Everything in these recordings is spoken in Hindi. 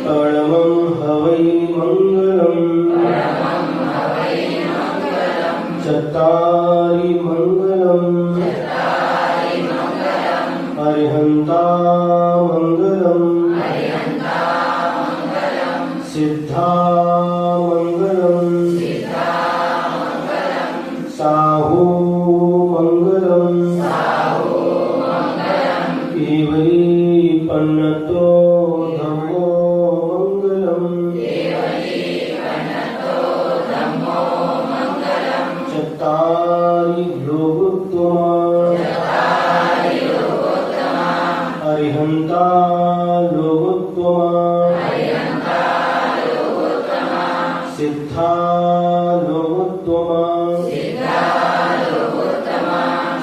परमं हवै मङ्गलम् चत्तारि मङ्गलम् अरिहन्ता मङ्गलम् सिद्धा मङ्गलम् साहू मङ्गलम् केवली पन्नतो धम्मो मङ्गलम् चत्तारि लोकोत्तमा अरिहन्ता लोकोत्तमा सिद्धा लोकोत्तमा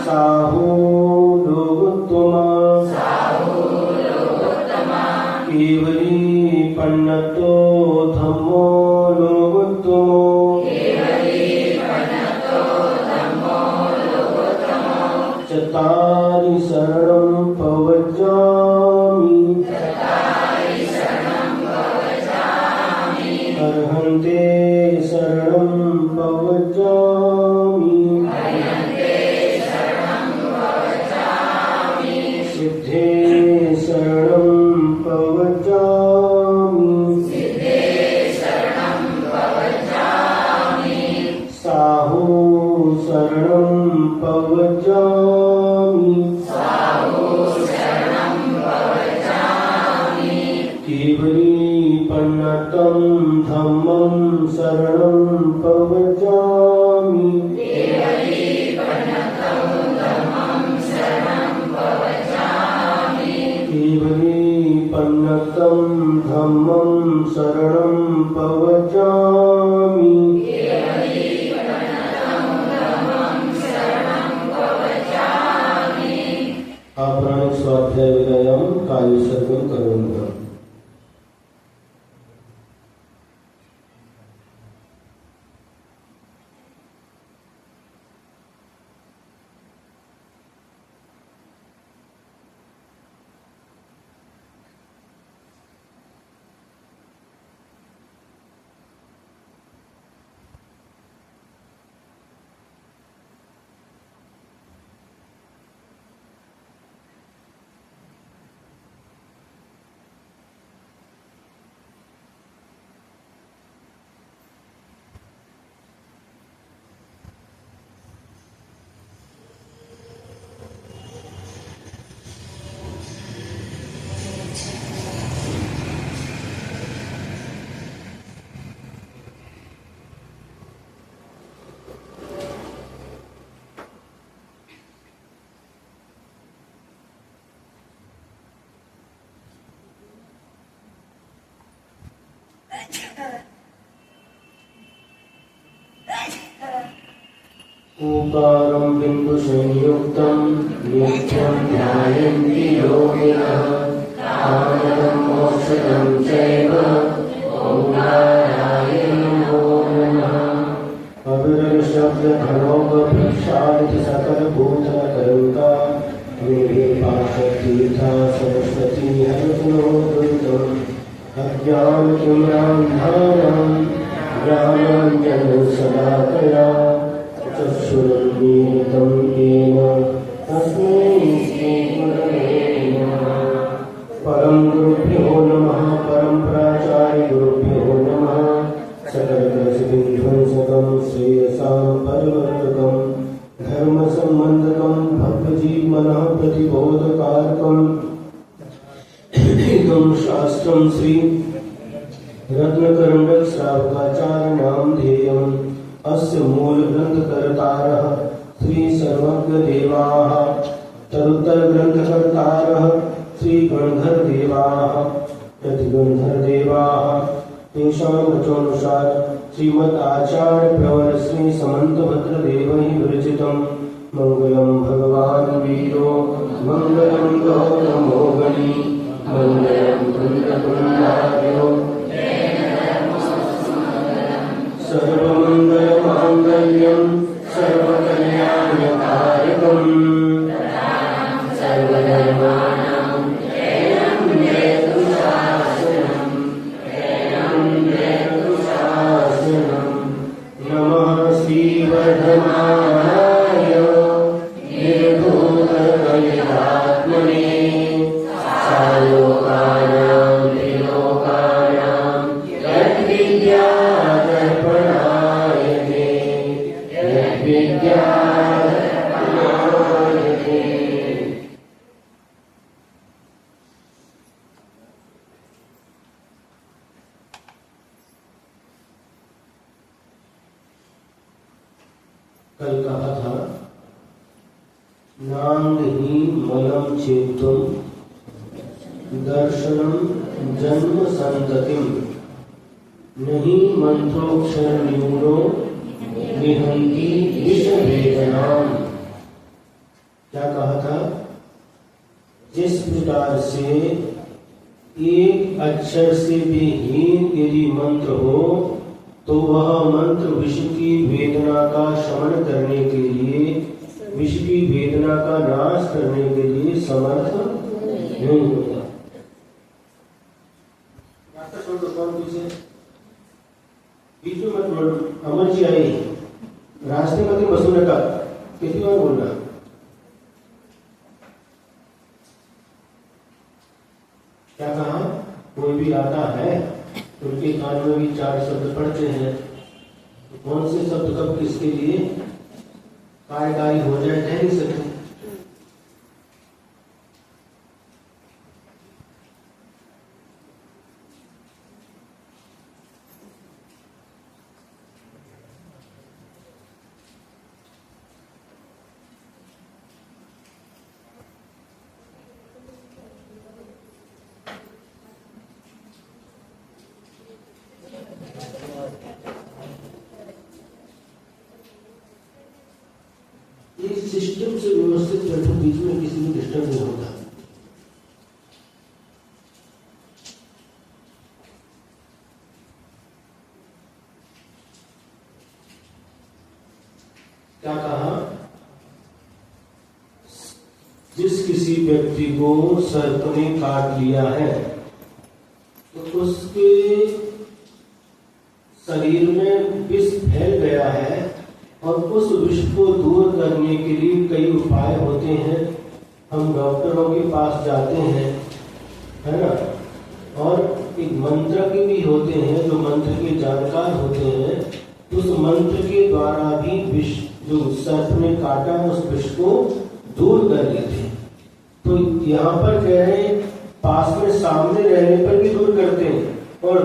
साहू लोकोत्तमा केवली पन्नतो धम्मो लोकोत्तमो चत्तारि शरणं प्रव्रजामि अर्हन्ते शरणं प्रव्रजामि सिद्धे शरणं प्रव्रजामि साहू शरणं प्रव्रजामि केवली पन्नतं धम्मं शरणं प्रव्रजामि केवली पन्नतं धम्मं शरणं प्रव्रजामि अपराणि स्वाध्याय विदयं कायसर्गं करोमि ओंकारं बिंदु संयुक्तं नित्यं ध्यायन्ति योगिनः कामदं मोक्षदं चैव ओंकाराय नमो नमः अविरल शब्द घनोपभिक्षादित सकल भूतकरंका निर्विपाशतीर्था सरस्वती हरतुनो दुर्गम् अज्ञानतिम्रान्धानां ज्ञानाञ्जनशलाकया चक्षुरुन्मीलितं येन तस्मै श्रीगुरवे नमः परं गुरुभ्यो नमः परं प्राचार्यगुरुभ्यो नमः सकलकलशविध्वंसकं श्रेयसां परिवर्तकं धर्मसम्बन्धकं भक्तजीवमनः प्रतिबोधकारकम् इदं शास्त्रं श्री रत्नकरण्डक श्रावकाचार्य नामधेयम् अस्य मूलग्रन्थकर्तारः श्री सर्वज्ञदेवाः तदुत्तरग्रन्थकर्तारः श्री गणधरदेवाः प्रतिगणधरदेवाः तेषां वचोनुसार श्रीमद् आचार्य प्रवर श्री समन्तभद्रदेवैः विरचितं मंगलम भगवान वीरो मंगलम गौतमो गणी मंगलम कुंदकुंडार्यो सर्वमंगलमांगल्यं सर्वकल्याणकारकम् सर्वधर्माणां कल कहा था नांदहि मलम चेतुम दर्शनम जन्म संततिम नहीं मंत्रोक्षर न्यूनो निहंती विष वेदनाम। क्या कहा था? जिस प्रकार से एक अक्षर से भी हीन यदि मंत्र हो तो वह मंत्र विष की वेदना का शमन करने के लिए, विष की वेदना का नाश करने के लिए समर्थ नहीं होता। बीच में मत बोलो, अमर जी आई रास्ते में बसुने का कितनी बार बोलना। क्या कहा? कोई भी आता है उनके कान में भी 4 शब्द पढ़ते हैं, तो कौन से शब्द कब किसके लिए कार्यकारी हो जाए कह नहीं सकते। सिस्टम से व्यवस्थित बैठो, बीच में किसी को डिस्टर्ब नहीं होता। क्या कहा? जिस किसी व्यक्ति को सर्प ने काट लिया है तो उसके शरीर में विष फैल गया है और उस विष को दूर करने के लिए कई उपाय होते हैं। हम डॉक्टरों के पास जाते हैं, है ना, और एक मंत्र के भी होते हैं जो मंत्र के जानकार होते हैं। उस मंत्र के द्वारा भी विष जो सर्प ने काटा उस विष को दूर कर लेते हैं। तो यहाँ पर कह रहे हैं पास में सामने रहने पर भी दूर करते हैं और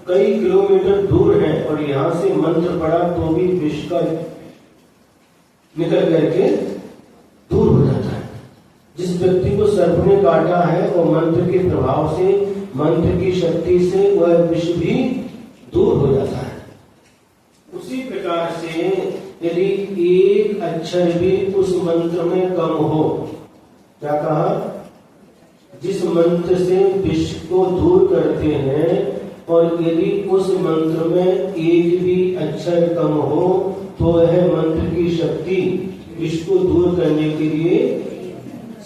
कई किलोमीटर दूर है और यहाँ से मंत्र पड़ा तो भी विष का निकल करके दूर हो जाता है। जिस व्यक्ति को सर्प ने काटा है और मंत्र के प्रभाव से, मंत्र की शक्ति से वह विष भी दूर हो जाता है। उसी प्रकार से यदि एक अक्षर भी उस मंत्र में कम हो, क्या कहा? जिस मंत्र से विष को दूर करते हैं और यदि उस मंत्र में एक भी अक्षर कम हो तो वह मंत्र की शक्ति विष को दूर करने के लिए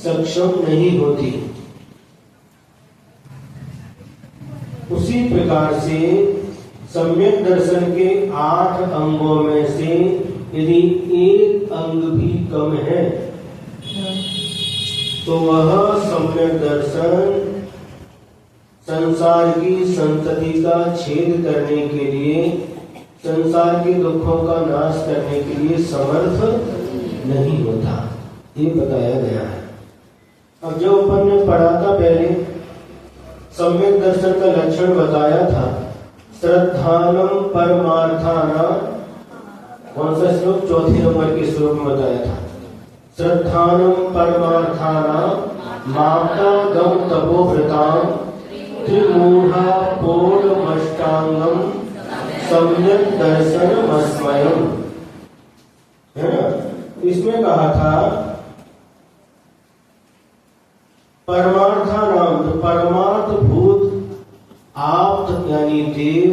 सक्षम नहीं होती। उसी प्रकार से सम्यक दर्शन के 8 अंगों में से यदि एक अंग भी कम है तो वह सम्यक दर्शन संसार की संतति का छेद करने के लिए, संसार के दुखों का नाश करने के लिए समर्थ नहीं होता। ये बताया गया है। अब जो अपन ने पढ़ा था पहले, सम्यक दर्शन का लक्षण बताया था। श्रद्धानम परमार्थानाम, कौन सा श्लोक? 4 नंबर के श्लोक में बताया था। श्रद्धानम परमार्थानाम माता गम तपोव्रताम त्रिमूढ़ा पूर्णमष्टांगम सम्यक दर्शनमस्मयम्, है ना। इसमें कहा था परमार्थानाम, तो परमार्थ भूत, आप्त यानी देव,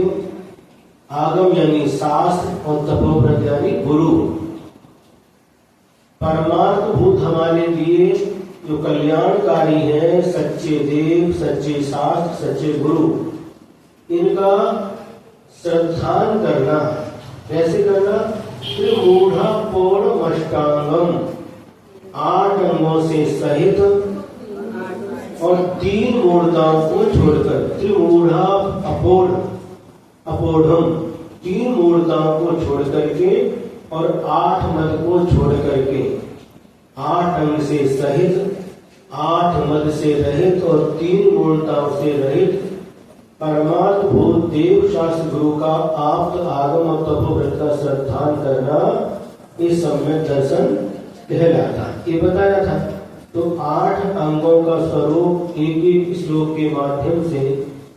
आगम यानी शास्त्र और तपोव्रत यानी गुरु। परमार्थ भूत हमारे लिए जो कल्याणकारी है, सच्चे देव, सच्चे शास्त्र, सच्चे गुरु, इनका श्रद्धान करना। कैसे करना? त्रिमूढ़ा पूर्णमष्टांगम, 8 अंगों से सहित और 3 मूर्ताओं को छोड़कर, त्रिमूढ़ा अपोढ़म, 3 मूर्ताओं को छोड़ करके और 8 मद को छोड़ करके, 8 अंग से सहित, 8 मद से रहित और 3 मूर्ताओं से रहित परमार्थ भूत देव शास्त्र गुरु का आप्त आगम और तपोव्रत का श्रद्धान करना इस सम्यक दर्शन कहलाता है, ये बताया था। तो 8 अंगों का स्वरूप एक एक श्लोक के माध्यम से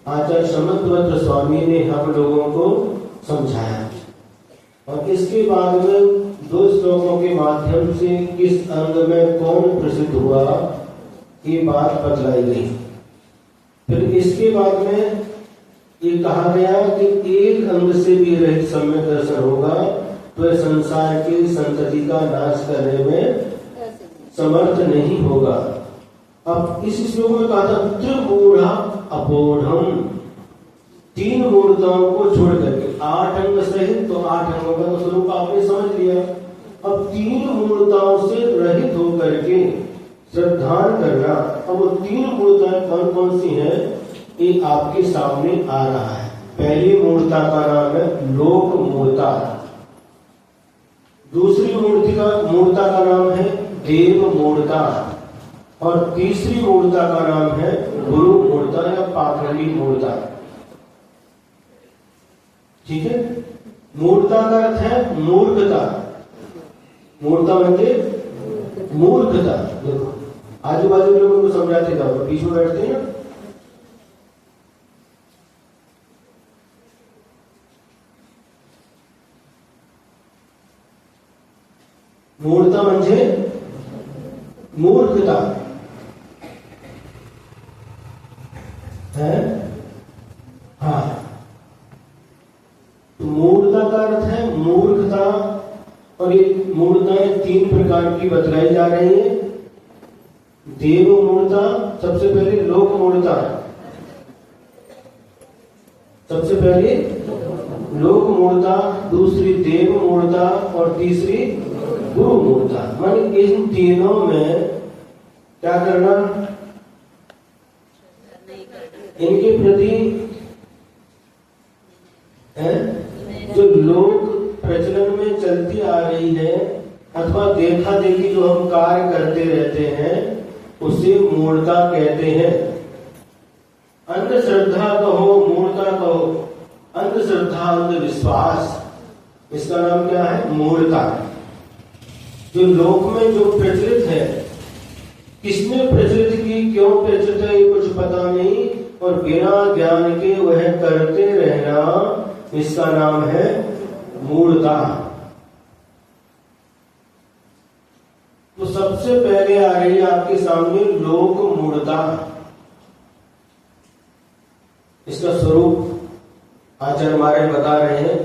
आचार्य समंतभद्र स्वामी ने हम लोगों को समझाया, और इसके बाद में 2 श्लोकों के माध्यम से किस अंग में कौन प्रसिद्ध हुआ ये बात बतलाई गई। फिर इसके बाद में ये कहा गया कि एक अंग से भी रहित सम्यक दर्शन होगा तो संसार की संतति का नाश करने में समर्थ नहीं होगा। अब इस श्लोक में कहा था त्रिमूढ़ा अपोढ़म, 3 मूर्ताओं को छोड़ करके 8 अंग सहित, तो 8 अंगों का स्वरूप आपने समझ लिया। अब 3 मूर्ताओं से रहित होकर के श्रद्धान करना। अब वो 3 मूर्ताएं कौन कौन सी हैं ये आपके सामने आ रहा है। पहली मूर्ता का नाम है लोक मूर्ता, दूसरी मूर्ता का नाम है देव मूर्ता, और तीसरी मूर्ता का नाम है गुरु मूर्ता या पाखंडी मूर्ता। ठीक है, मूर्ता का अर्थ है मूर्खता, मूर्ता मतलब मूर्खता। देखो आजू बाजू लोगों को समझाते जाओ, बीच में बैठते हैं ना, मूर्ता म्हणजे मूर्खता है। हाँ, तो मूर्ता का अर्थ है मूर्खता, और ये मूर्ताएं 3 प्रकार की बतलाई जा रही है। देव मूर्ता, सबसे पहले लोक मूर्ता, सबसे पहले लोक मूर्ता, दूसरी देव मूर्ता और तीसरी गुरु मूर्ता। माने इन तीनों में क्या करना, इनके प्रति जो लोक प्रचलन में चलती आ रही है अथवा देखा देखी जो हम कार्य करते रहते हैं उसे मूर्ता कहते हैं। अंधश्रद्धा कहो, मूर्ता कहो, अंधश्रद्धा अंधविश्वास, इसका नाम क्या है, मूर्ता। जो लोक में जो प्रचलित है, किसने प्रचलित की, क्यों प्रचलित है ये कुछ पता नहीं, और बिना ज्ञान के वह करते रहना, इसका नाम है मूर्ता। तो सबसे पहले आ रही है आपके सामने लोक मूर्ता। इसका स्वरूप आचार्य महाराज बता रहे हैं,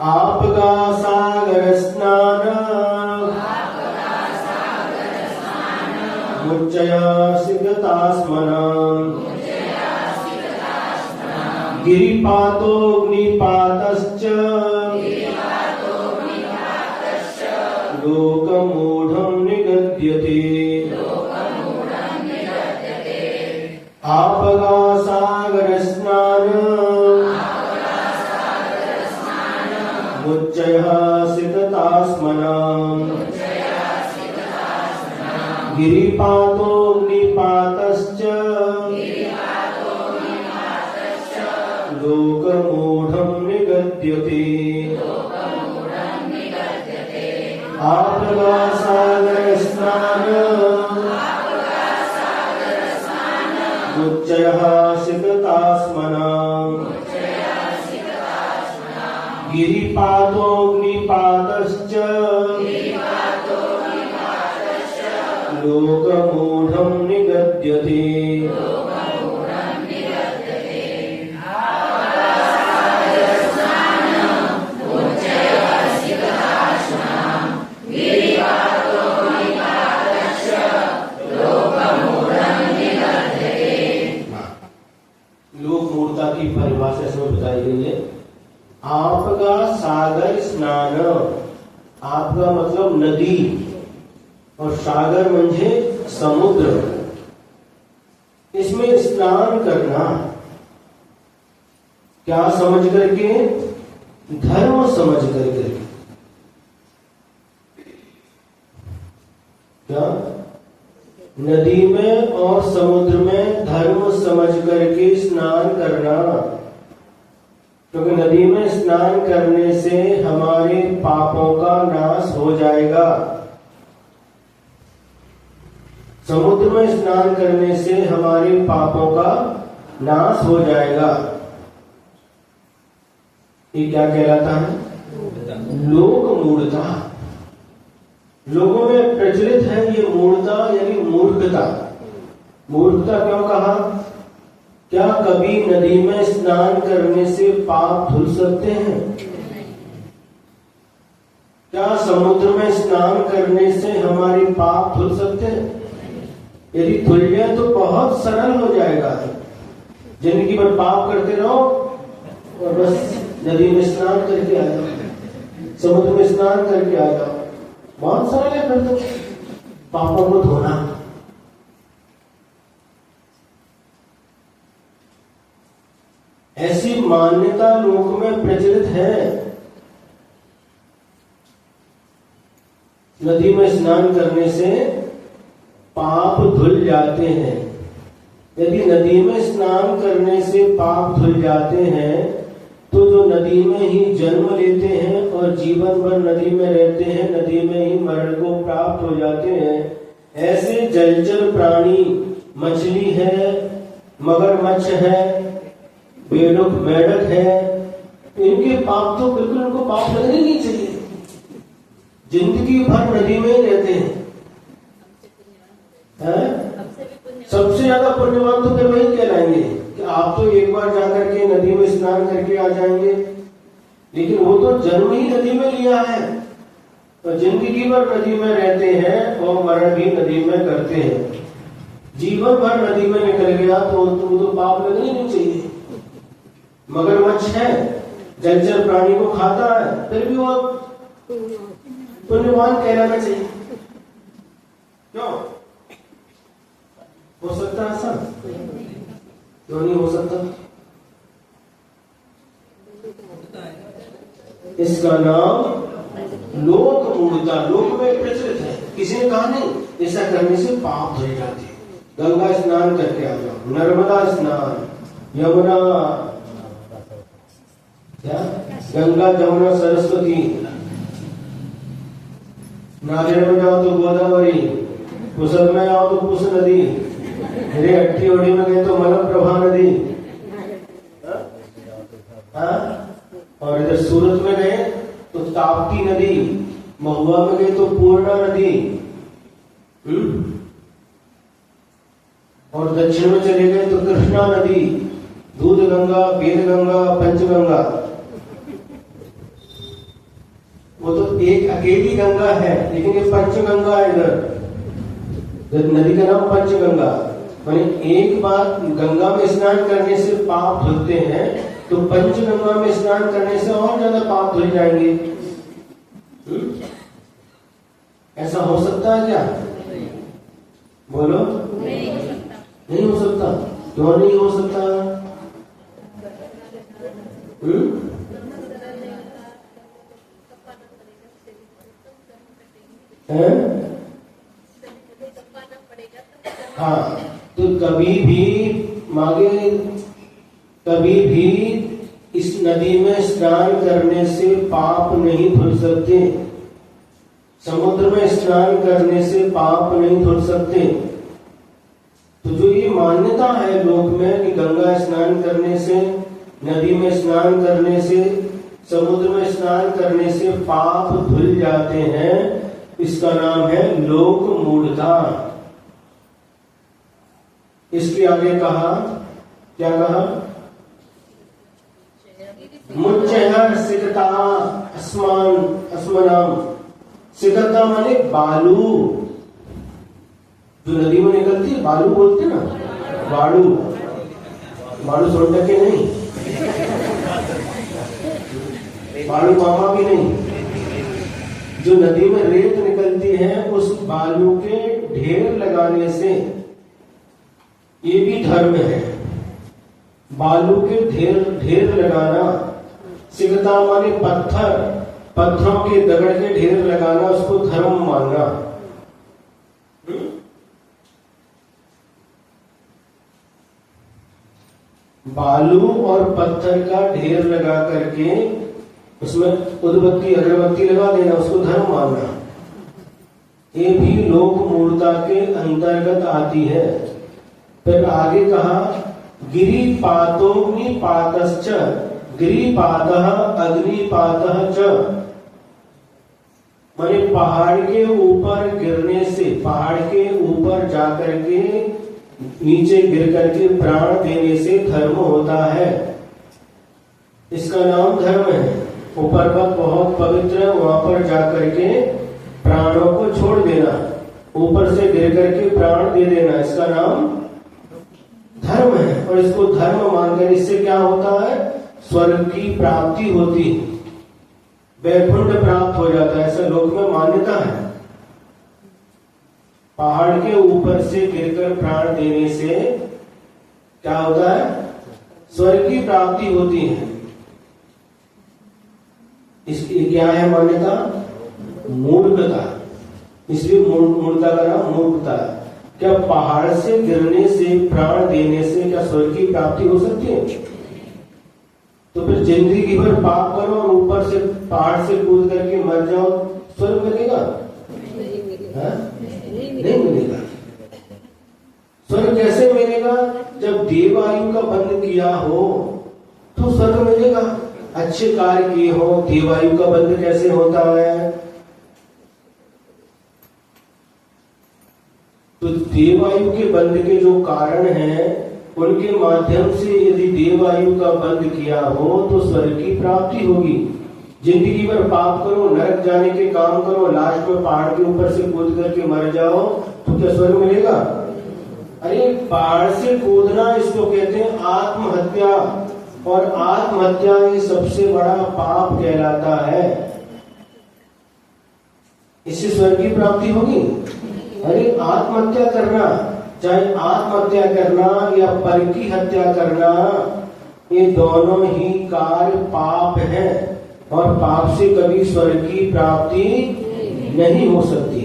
आपका सागर स्नान मुच्चया सिद्धतास्मना, गिरिपातोऽग्निपातश्च लोकमूढं निगद्यते। आपगा सागर स्नान मुच्चयः सिद्धतास्मना, गिरिपातोऽग्निपातश्च लोकमूढं निगद्यते। आपगा सागर स्नान मुच्चयः सिद्धतास्मना, गिरिपातोऽग्निपातश्च लोकमूढं निगद्यते। लोक मूर्ता की परिभाषा इसमें बताई गई है। आपका सागर स्नान, आपका मतलब नदी, और सागर म्हणजे समुद्र, इसमें स्नान करना, क्या समझ करके, धर्म समझ करके। क्या नदी में और समुद्र में धर्म समझ करके स्नान करना। क्योंकि नदी में स्नान करने से हमारे पापों का नाश हो जाएगा। समुद्र में स्नान करने से हमारे पापों का नाश हो जाएगा। ये क्या कहलाता है? लोक मूढ़ता। लोगों में प्रचलित है ये मूढ़ता, यानी मूर्खता। मूर्खता क्यों कहा? क्या कभी नदी में स्नान करने से पाप धुल सकते हैं? क्या समुद्र में स्नान करने से हमारे पाप धुल सकते हैं? यदि धुल जाए तो बहुत सरल हो जाएगा। जिंदगी भर पाप करते रहो और बस नदी में स्नान करके आ जाओ, समुद्र में स्नान करके आ जाओ, बहुत सरल है फिर तो पापों को धोना। ऐसी मान्यता लोक में प्रचलित है। नदी में स्नान करने से पाप धुल जाते हैं। यदि नदी में स्नान करने से पाप धुल जाते हैं तो जो नदी में ही जन्म लेते हैं और जीवन भर नदी में रहते हैं, नदी में ही मरण को प्राप्त हो जाते हैं, ऐसे जलचर प्राणी, मछली है, मगरमच्छ है, मेढक है, इनके पाप तो बिल्कुल, उनको पाप लगने नहीं चाहिए। जिंदगी भर नदी में ही रहते हैं। सबसे ज्यादा पुण्यवान तो फिर वही कहलाएंगे कि आप तो एक बार जाकर के नदी में स्नान करके आ जाएंगे, लेकिन वो तो जन्म ही नदी में लिया है और जिंदगी भर नदी में रहते हैं और मरण भी नदी में करते हैं। जीवन भर नदी में निकल गया तो वो तो पाप लगने नहीं चाहिए। मगरमच्छ है, जलचर प्राणी को खाता है, फिर भी वो पुण्यवान कहलाना चाहिए। क्यों हो सकता है ऐसा? क्यों नहीं हो सकता? इसका नाम लोक मूढ़ता, लोक में प्रचलित है। किसी ने कहा नहीं ऐसा करने से पाप धुल जाते। गंगा स्नान करके आ जाओ, नर्मदा स्नान, यमुना, क्या गंगा जमुना सरस्वती, नारियल में जाओ तो गोदावरी, कुशल में आओ तो कुश नदी, मेरे अट्टी ओडी में गए तो मलप्रभा नदी, और इधर सूरत में गए तो ताप्ती नदी, महुआ में गए तो पूर्णा नदी, और दक्षिण में चले गए तो कृष्णा नदी, दूध गंगा, वेद गंगा, पंचगंगा। वो तो एक अकेली गंगा है, लेकिन ये पंचगंगा है। इधर नदी का नाम पंचगंगा, माने एक बार गंगा में स्नान करने से पाप धुलते हैं तो पंचगंगा में स्नान करने से और ज्यादा पाप धुल जाएंगे। ऐसा हो सकता है क्या? बोलो। नहीं हो सकता। क्यों नहीं हो सकता? हाँ, तो कभी भी इस नदी में स्नान करने से पाप नहीं धुल सकते। समुद्र में स्नान करने से पाप नहीं धुल सकते। तो जो ये मान्यता है लोक में कि गंगा स्नान करने से, नदी में स्नान करने से, समुद्र में स्नान करने से पाप धुल जाते हैं, इसका नाम है लोक मूढ़ता। इसके आगे कहा, क्या कहा? मुच्चयः सिकता अस्मनाम। सिकता माने बालू, जो नदी में निकलती है, बालू बोलते ना, बालू सोन के नहीं, बालू मामा भी नहीं, जो नदी में रेत निकलती है उस बालू के ढेर लगाने से, ये भी धर्म है। बालू के ढेर लगाना। सिकता माने पत्थरों के दगड़ के ढेर लगाना, उसको धर्म मानना। बालू और पत्थर का ढेर लगा करके उसमें उद्बत्ती अगरबत्ती लगा देना, उसको धर्म मानना, ये भी लोक मूर्ता के अंतर्गत आती है। फिर आगे कहा गिरिपातोऽग्निपातश्च, गिरिपातः अग्निपातः च, माने पहाड़ के ऊपर गिरने से, पहाड़ के ऊपर जाकर के नीचे गिर करके प्राण देने से धर्म होता है। इसका नाम धर्म है। वो पर्वत बहुत पवित्र है, वहां पर जाकर के प्राणों को छोड़ देना, ऊपर से गिर करके प्राण दे देना, इसका नाम धर्म है। और इसको धर्म मानकर इससे क्या होता है, स्वर्ग की प्राप्ति होती है, वैकुंठ प्राप्त हो जाता है, ऐसा लोक में मान्यता है। पहाड़ के ऊपर से गिरकर प्राण देने से क्या होता है, स्वर्ग की प्राप्ति होती है। इसकी क्या है मान्यता, मूर्खता, इसलिए मूर्खता का नाम मूर्खता। क्या पहाड़ से गिरने से, प्राण देने से क्या स्वर्ग की प्राप्ति हो सकती है? तो फिर जिंदगी भर पाप करो और ऊपर से पहाड़ से कूद करके मर जाओ, स्वर्ग मिलेगा? नहीं मिलेगा। स्वर्ग कैसे मिलेगा? जब देवायु का बंध किया हो तो स्वर्ग मिलेगा। अच्छे कार्य किए हो, देवायु का बंध कैसे होता है? तो देवायु के बंध के जो कारण हैं, उनके माध्यम से यदि देवायु का बंध किया हो तो स्वर्ग की प्राप्ति होगी। जिंदगी भर पाप करो, नरक जाने के काम करो, लास्ट में पहाड़ के ऊपर से कूद करके मर जाओ तो क्या स्वर्ग मिलेगा? अरे पहाड़ से कूदना, इसको कहते हैं आत्महत्या, और आत्महत्या ये सबसे बड़ा पाप कहलाता है। इससे स्वर्ग की प्राप्ति होगी? अरे आत्महत्या करना, चाहे आत्महत्या करना या पर की हत्या करना, ये दोनों ही कार्य पाप है, और पाप से कभी स्वर्ग की प्राप्ति नहीं हो सकती।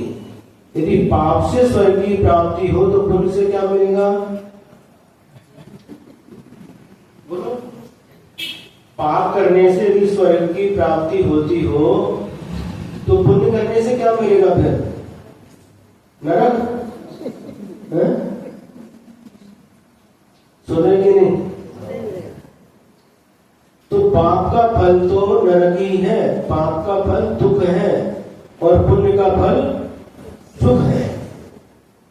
यदि पाप से स्वर्ग की प्राप्ति हो तो पुण्य से क्या मिलेगा? बोलो। पाप करने से यदि स्वर्ग की प्राप्ति होती हो तो पुण्य करने से क्या मिलेगा? फिर नरक? सुने कि नहीं? तो पाप का फल तो नरक ही है, पाप का फल दुख है और पुण्य का फल सुख है।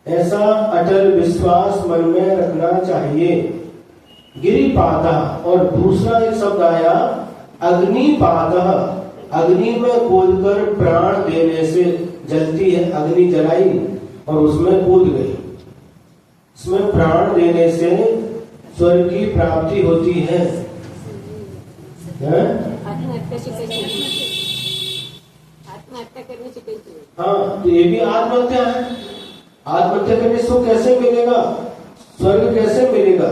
ऐसा अटल विश्वास मन में रखना चाहिए। गिरिपातः, और दूसरा एक शब्द आया अग्निपातः, अग्नि में कूदकर प्राण देने से, जलती है अग्नि, जलाई और उसमें कूद गई, इसमें प्राण देने से स्वर्ग की प्राप्ति होती है। हाँ, तो ये भी आत्महत्या है। आत्महत्या करने से कैसे मिलेगा स्वर्ग, कैसे मिलेगा?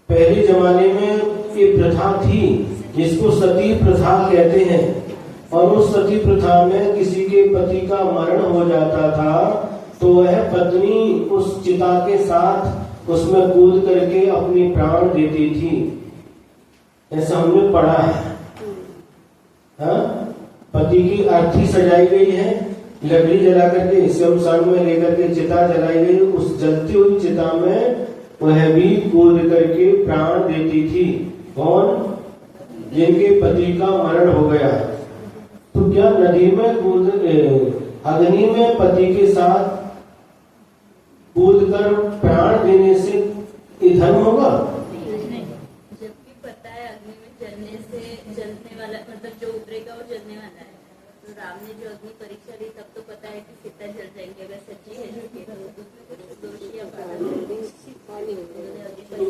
पहले जमाने में ये प्रथा थी जिसको सती प्रथा कहते हैं, और उस सती प्रथा में किसी के पति का मरण हो जाता था तो वह पत्नी उस चिता के साथ उसमें कूद करके अपनी प्राण देती थी। ऐसा हमने पढ़ा है। हाँ? पति की अर्थी सजाई गई है, लकड़ी जला करके शमशान में लेकर के चिता जलाई गई, उस जलती हुई चिता में वह भी कूद करके प्राण देती थी। कौन? जिनके पति का मरण हो गया। तो क्या नदी में कूद, अग्नि में पति के साथ कूद कर प्राण देने से ये धर्म होगा? जबकि पता है अग्नि में जलने से, जलने वाला मतलब जो उतरेगा वो जलने वाला है। तो राम ने जो अग्नि परीक्षा ली तब तो पता है कि सीता जल जाएंगे, अगर सच्ची है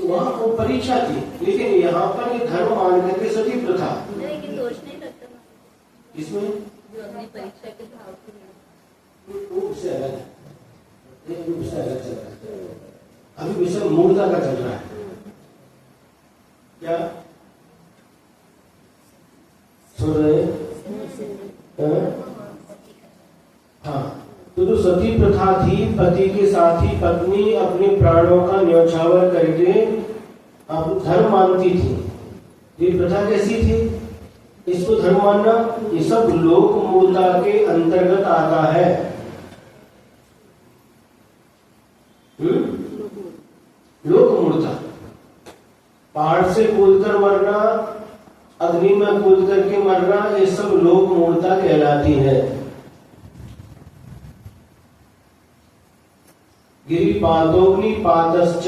वहाँ वो परीक्षा थी, लेकिन यहाँ पर ये धर्म मान करके सती प्रथा। लेकिन दोष नहीं लगता इसमें जो अग्नि परीक्षा के भाव की उससे अलग है, उससे अलग चल रहा है। अभी विषय मूर्ता का चल रहा है। क्या सुन रहे? हाँ, तो जो सती प्रथा थी, पति के साथ ही पत्नी अपने प्राणों का न्यौछावर करके अब धर्म मानती थी। ये प्रथा कैसी थी? इसको धर्म मानना, ये सब लोक मूलता के अंतर्गत आता है। लोक मूलता, पहाड़ से कूदकर मरना, अग्नि में कूद करके मरना, ये सब लोक मूलता कहलाती है। गिरिपातोग्नि पातश्च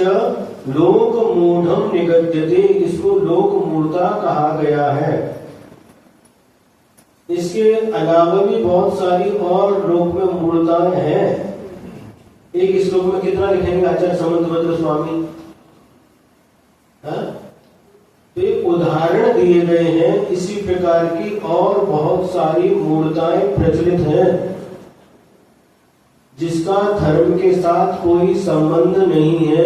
लोक मूढ़म निगद्यते, इसको लोक मूलता कहा गया है। इसके अलावा भी बहुत सारी और लोक में मूलताएं हैं। एक श्लोक में कितना लिखेंगे आचार्य समंतभद्र स्वामी? तो उदाहरण दिए गए हैं। इसी प्रकार की और बहुत सारी मूलताएं प्रचलित हैं जिसका धर्म के साथ कोई संबंध नहीं है,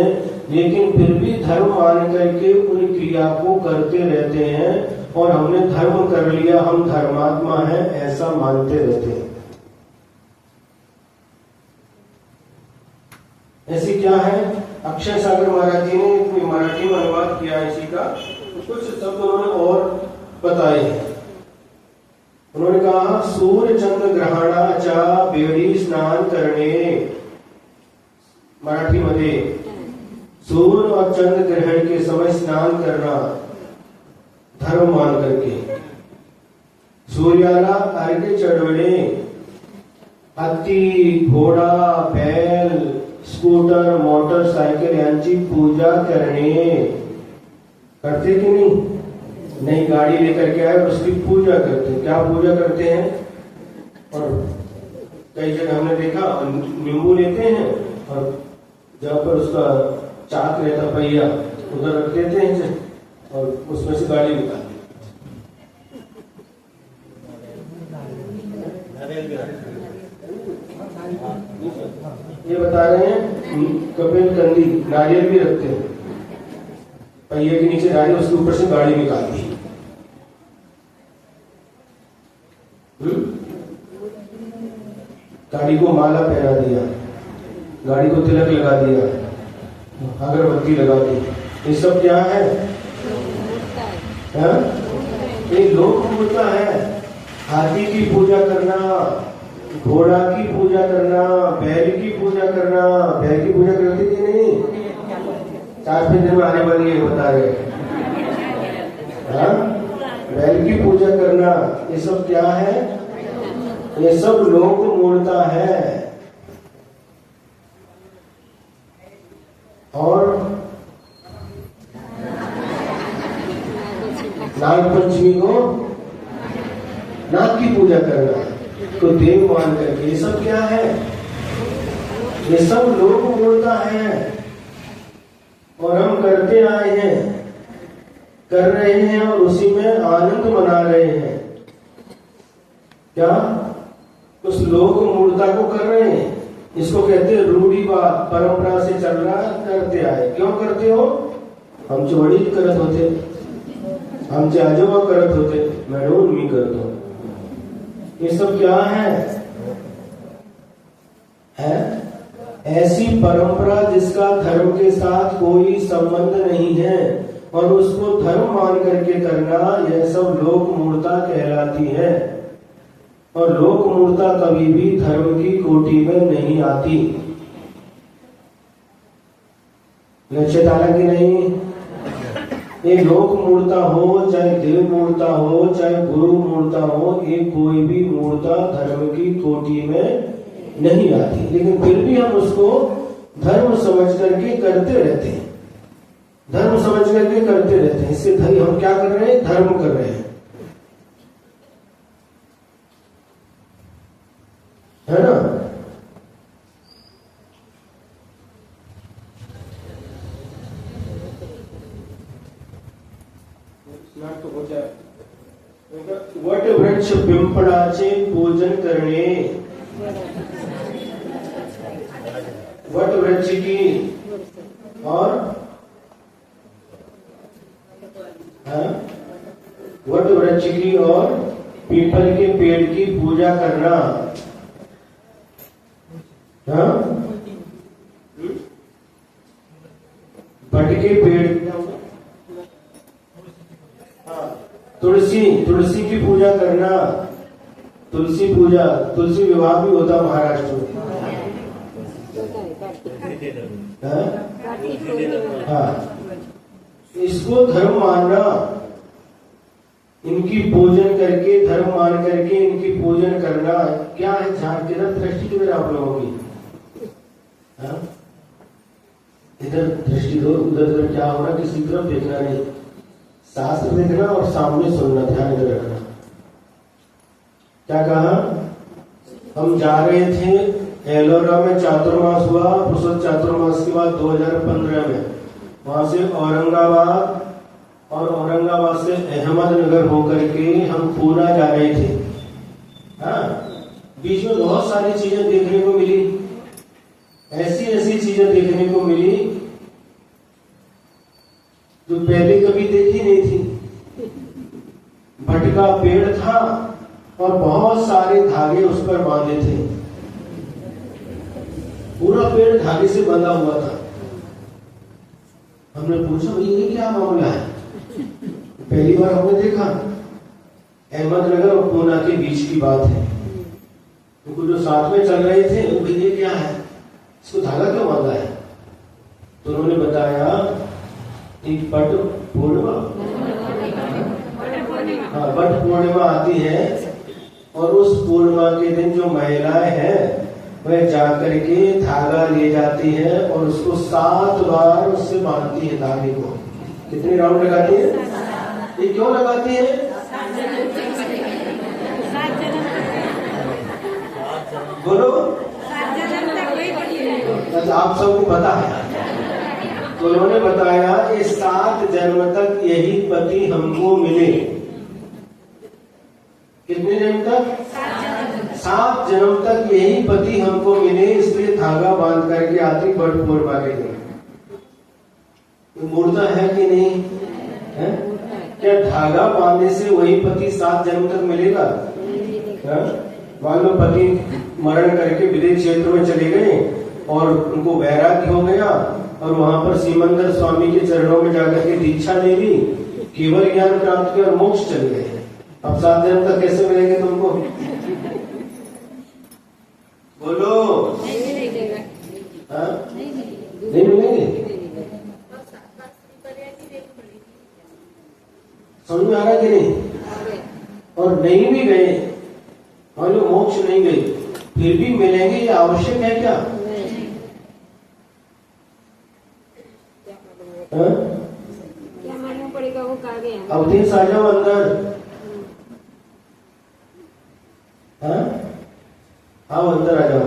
लेकिन फिर भी धर्म मान करके उन क्रिया को करते रहते हैं और हमने धर्म कर लिया, हम धर्मात्मा हैं, ऐसा मानते रहते हैं। ऐसी क्या है? अक्षय सागर महाराज जी ने मराठी में अनुवाद किया है इसी का, कुछ शब्द उन्होंने और बताए हैं। उन्होंने कहा सूर्य चंद्र ग्रहणाचा बेडी स्नान करणे, मराठी मध्ये सूर्य और चंद्र ग्रहण के समय स्नान करना धर्म मान करके, सूर्याला अर्घ्य चढवणे, हत्ती, घोडा, बैल, स्कूटर, मोटरसाइकिल यांची पूजा करणे। करते कि नहीं? नई गाड़ी लेकर के आए और उसकी पूजा करते हैं। क्या पूजा करते हैं? और कई जगह हमने देखा नींबू लेते हैं और जहाँ पर उसका चाक रहता पहिया उधर रख देते हैं और उसमें से गाड़ी निकालते हैं। ये बता रहे हैं कपिल कंदी नारियल भी रखते हैं, पहिए के नीचे डाली, उसके ऊपर से गाड़ी निकाल दी। गाड़ी को माला पहना दिया, गाड़ी को तिलक लगा दिया, अगरबत्ती लगा दी। ये सब क्या है? ये लोक मूलता है। हाथी की पूजा करना, घोड़ा की पूजा करना, बैल की पूजा करना। बैल की पूजा करती कि नहीं? 4-5 दिन में आने वाली है, बता रहे। बैल की पूजा करना, ये सब क्या है? ये सब लोक मूलता है। और नाग पंचमी को नाग की पूजा करना, तो देव मान करके, ये सब क्या है? ये सब लोक मूलता है और हम करते आए हैं, कर रहे हैं और उसी में आनंद मना रहे हैं। क्या? उस लोक मूलता को कर रहे हैं। इसको कहते हैं रूढ़िवाद, परंपरा से चल रहा, करते आए। क्यों करते हो? हम चौड़ी करत होते, हमचे आजोबा करत होते, मैं रोज मी करता हूं। ये सब क्या है? ऐसी परंपरा जिसका धर्म के साथ कोई संबंध नहीं है और उसको धर्म मान करके करना, यह सब लोक मूलता कहलाती है। और लोक मूलता कभी भी धर्म की कोटि में नहीं आती। लक्ष्य डाला कि नहीं? ये लोक मूलता हो, चाहे देव मूलता हो, चाहे गुरु मूलता हो, ये कोई भी मूलता धर्म की कोटि में नहीं आती। लेकिन फिर भी हम उसको धर्म समझ करके करते रहते हैं, धर्म समझ करके करते रहते हैं। इससे हम क्या कर रहे हैं? धर्म कर रहे हैं, है ना? तो हो जाए। वट वृक्ष पिंपळाचे पूजन करणे, वट वृक्ष की और वट वृक्ष की और पीपल के पेड़ की पूजा करना। वट के पेड़ तुलसी की पूजा करना, तुलसी पूजा, तुलसी विवाह भी होता है महाराष्ट्र में। हाँ, इसको धर्म मानना, इनकी पूजन करके, धर्म मान करके इनकी पूजन करना क्या है? ध्यान किधर, दृष्टि किधर आप लोगों की? इधर दृष्टि दो, उधर क्या हो रहा, किसी तरफ देखना नहीं, शास्त्र देखना और सामने सुनना, ध्यान इधर रखना। क्या कहा? हम जा रहे थे एलोरा में, चातुर्मास हुआ, पुरुष चातुर्मास के बाद 2015 में वहां से औरंगाबाद, और औरंगाबाद से अहमदनगर होकर के हम पूना जा रहे थे। हाँ, बीच में बहुत सारी चीजें देखने को मिली, ऐसी ऐसी चीजें देखने को मिली जो पहले कभी देखी नहीं थी। भटका पेड़ था और बहुत सारे धागे उस पर बांधे थे, पूरा पेड़ धागे से बंधा हुआ था। हमने पूछा ये क्या मामला है? पहली बार हमने देखा, अहमदनगर और पूना के बीच की बात है। तो जो साथ में चल रहे थे वो ये क्या है, इसको धागा क्यों बांधा है? तो उन्होंने बताया एक बट पूर्णिमा, हाँ बट पूर्णिमा आती है और उस पूर्णिमा के दिन जो महिलाएं हैं वह जाकर के धागा ले जाती है और उसको 7 बार उससे बांधती है धागे को। कितने राउंड लगाती है? ये क्यों लगाती है? बोलो। अच्छा, आप सबको पता है। तो उन्होंने बताया ये 7 जन्म तक यही पति हमको मिले। कितने जन्म तक? 7 जन्म तक यही पति हमको मिले, इसलिए धागा बांध करके आती बट पूर्णिमा के दिन। मूर्ता है कि नहीं है? क्या धागा बांधने से वही पति 7 जन्म तक मिलेगा? मान लो पति मरण करके विदेश क्षेत्र में चले गए और उनको वैराग्य हो गया और वहां पर सीमंदर स्वामी के चरणों में जाकर के दीक्षा ले ली, केवल ज्ञान प्राप्त किया और मोक्ष चले गए। अब 7 जन्म तक कैसे मिलेंगे तुमको? बोलो। नहीं मिलेंगे। समझ में आ रहा कि नहीं? और नहीं भी गए, मान लो मोक्ष नहीं गए, फिर भी मिलेंगे, ये आवश्यक है क्या? क्या मालूम पड़ेगा वो कहाँ गए? अवधेश आ जाओ अंदर। हाँ अंदर आ जाओ।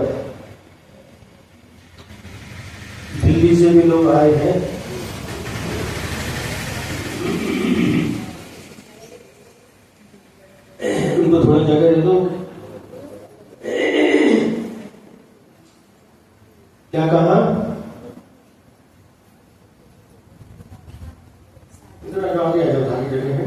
दिल्ली से भी लोग आए हैं। उनको थोड़ी जगह दे दो। क्या कहा? इधर आ जाओ, आगे आ जाओ, आगे जगह है।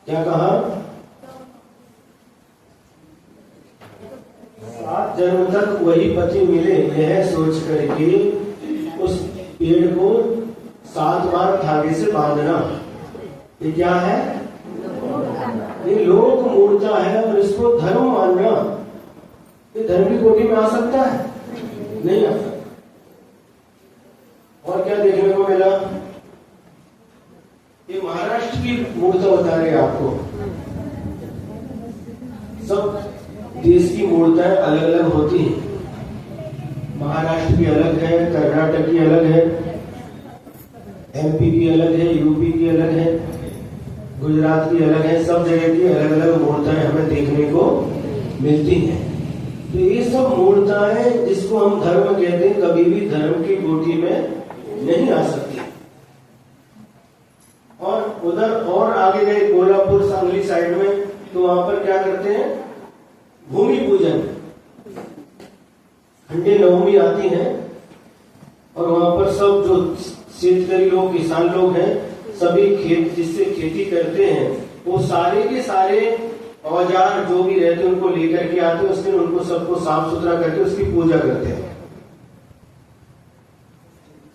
क्या कहा? 7 जन्म तक वही पति मिले, यह सोच करके उस पेड़ को 7 बार धागे से बांधना, ये क्या है? ये लोक मूर्ता है और इसको धर्म मानना। ये धर्म की कोटि में आ सकता है? नहीं आ सकता। और क्या देखने को मिला? ये महाराष्ट्र की मूर्ता बता रहे आपको। सब देश की मूर्ताएं अलग अलग होती हैं, महाराष्ट्र की अलग है, कर्नाटक की अलग है, एमपी की अलग है, यूपी की अलग है, गुजरात की अलग है। सब जगह की अलग अलग मूर्ताएं हमें देखने को मिलती हैं। तो ये सब मूर्ताएं जिसको हम धर्म कहते हैं, कभी भी धर्म की कोटि में नहीं आ सकती। और उधर और आगे गए कोल्हापुर सांगली साइड में, तो वहां पर क्या करते हैं, भूमि पूजन, खंडे नवमी आती है और वहां पर सब जो शेतकरी लोग, किसान लोग हैं, सभी खेत जिससे खेती करते हैं, वो सारे के सारे औजार जो भी रहते हैं उनको लेकर के आते हैं। उसके उनको सबको साफ सुथरा करके उसकी पूजा करते हैं।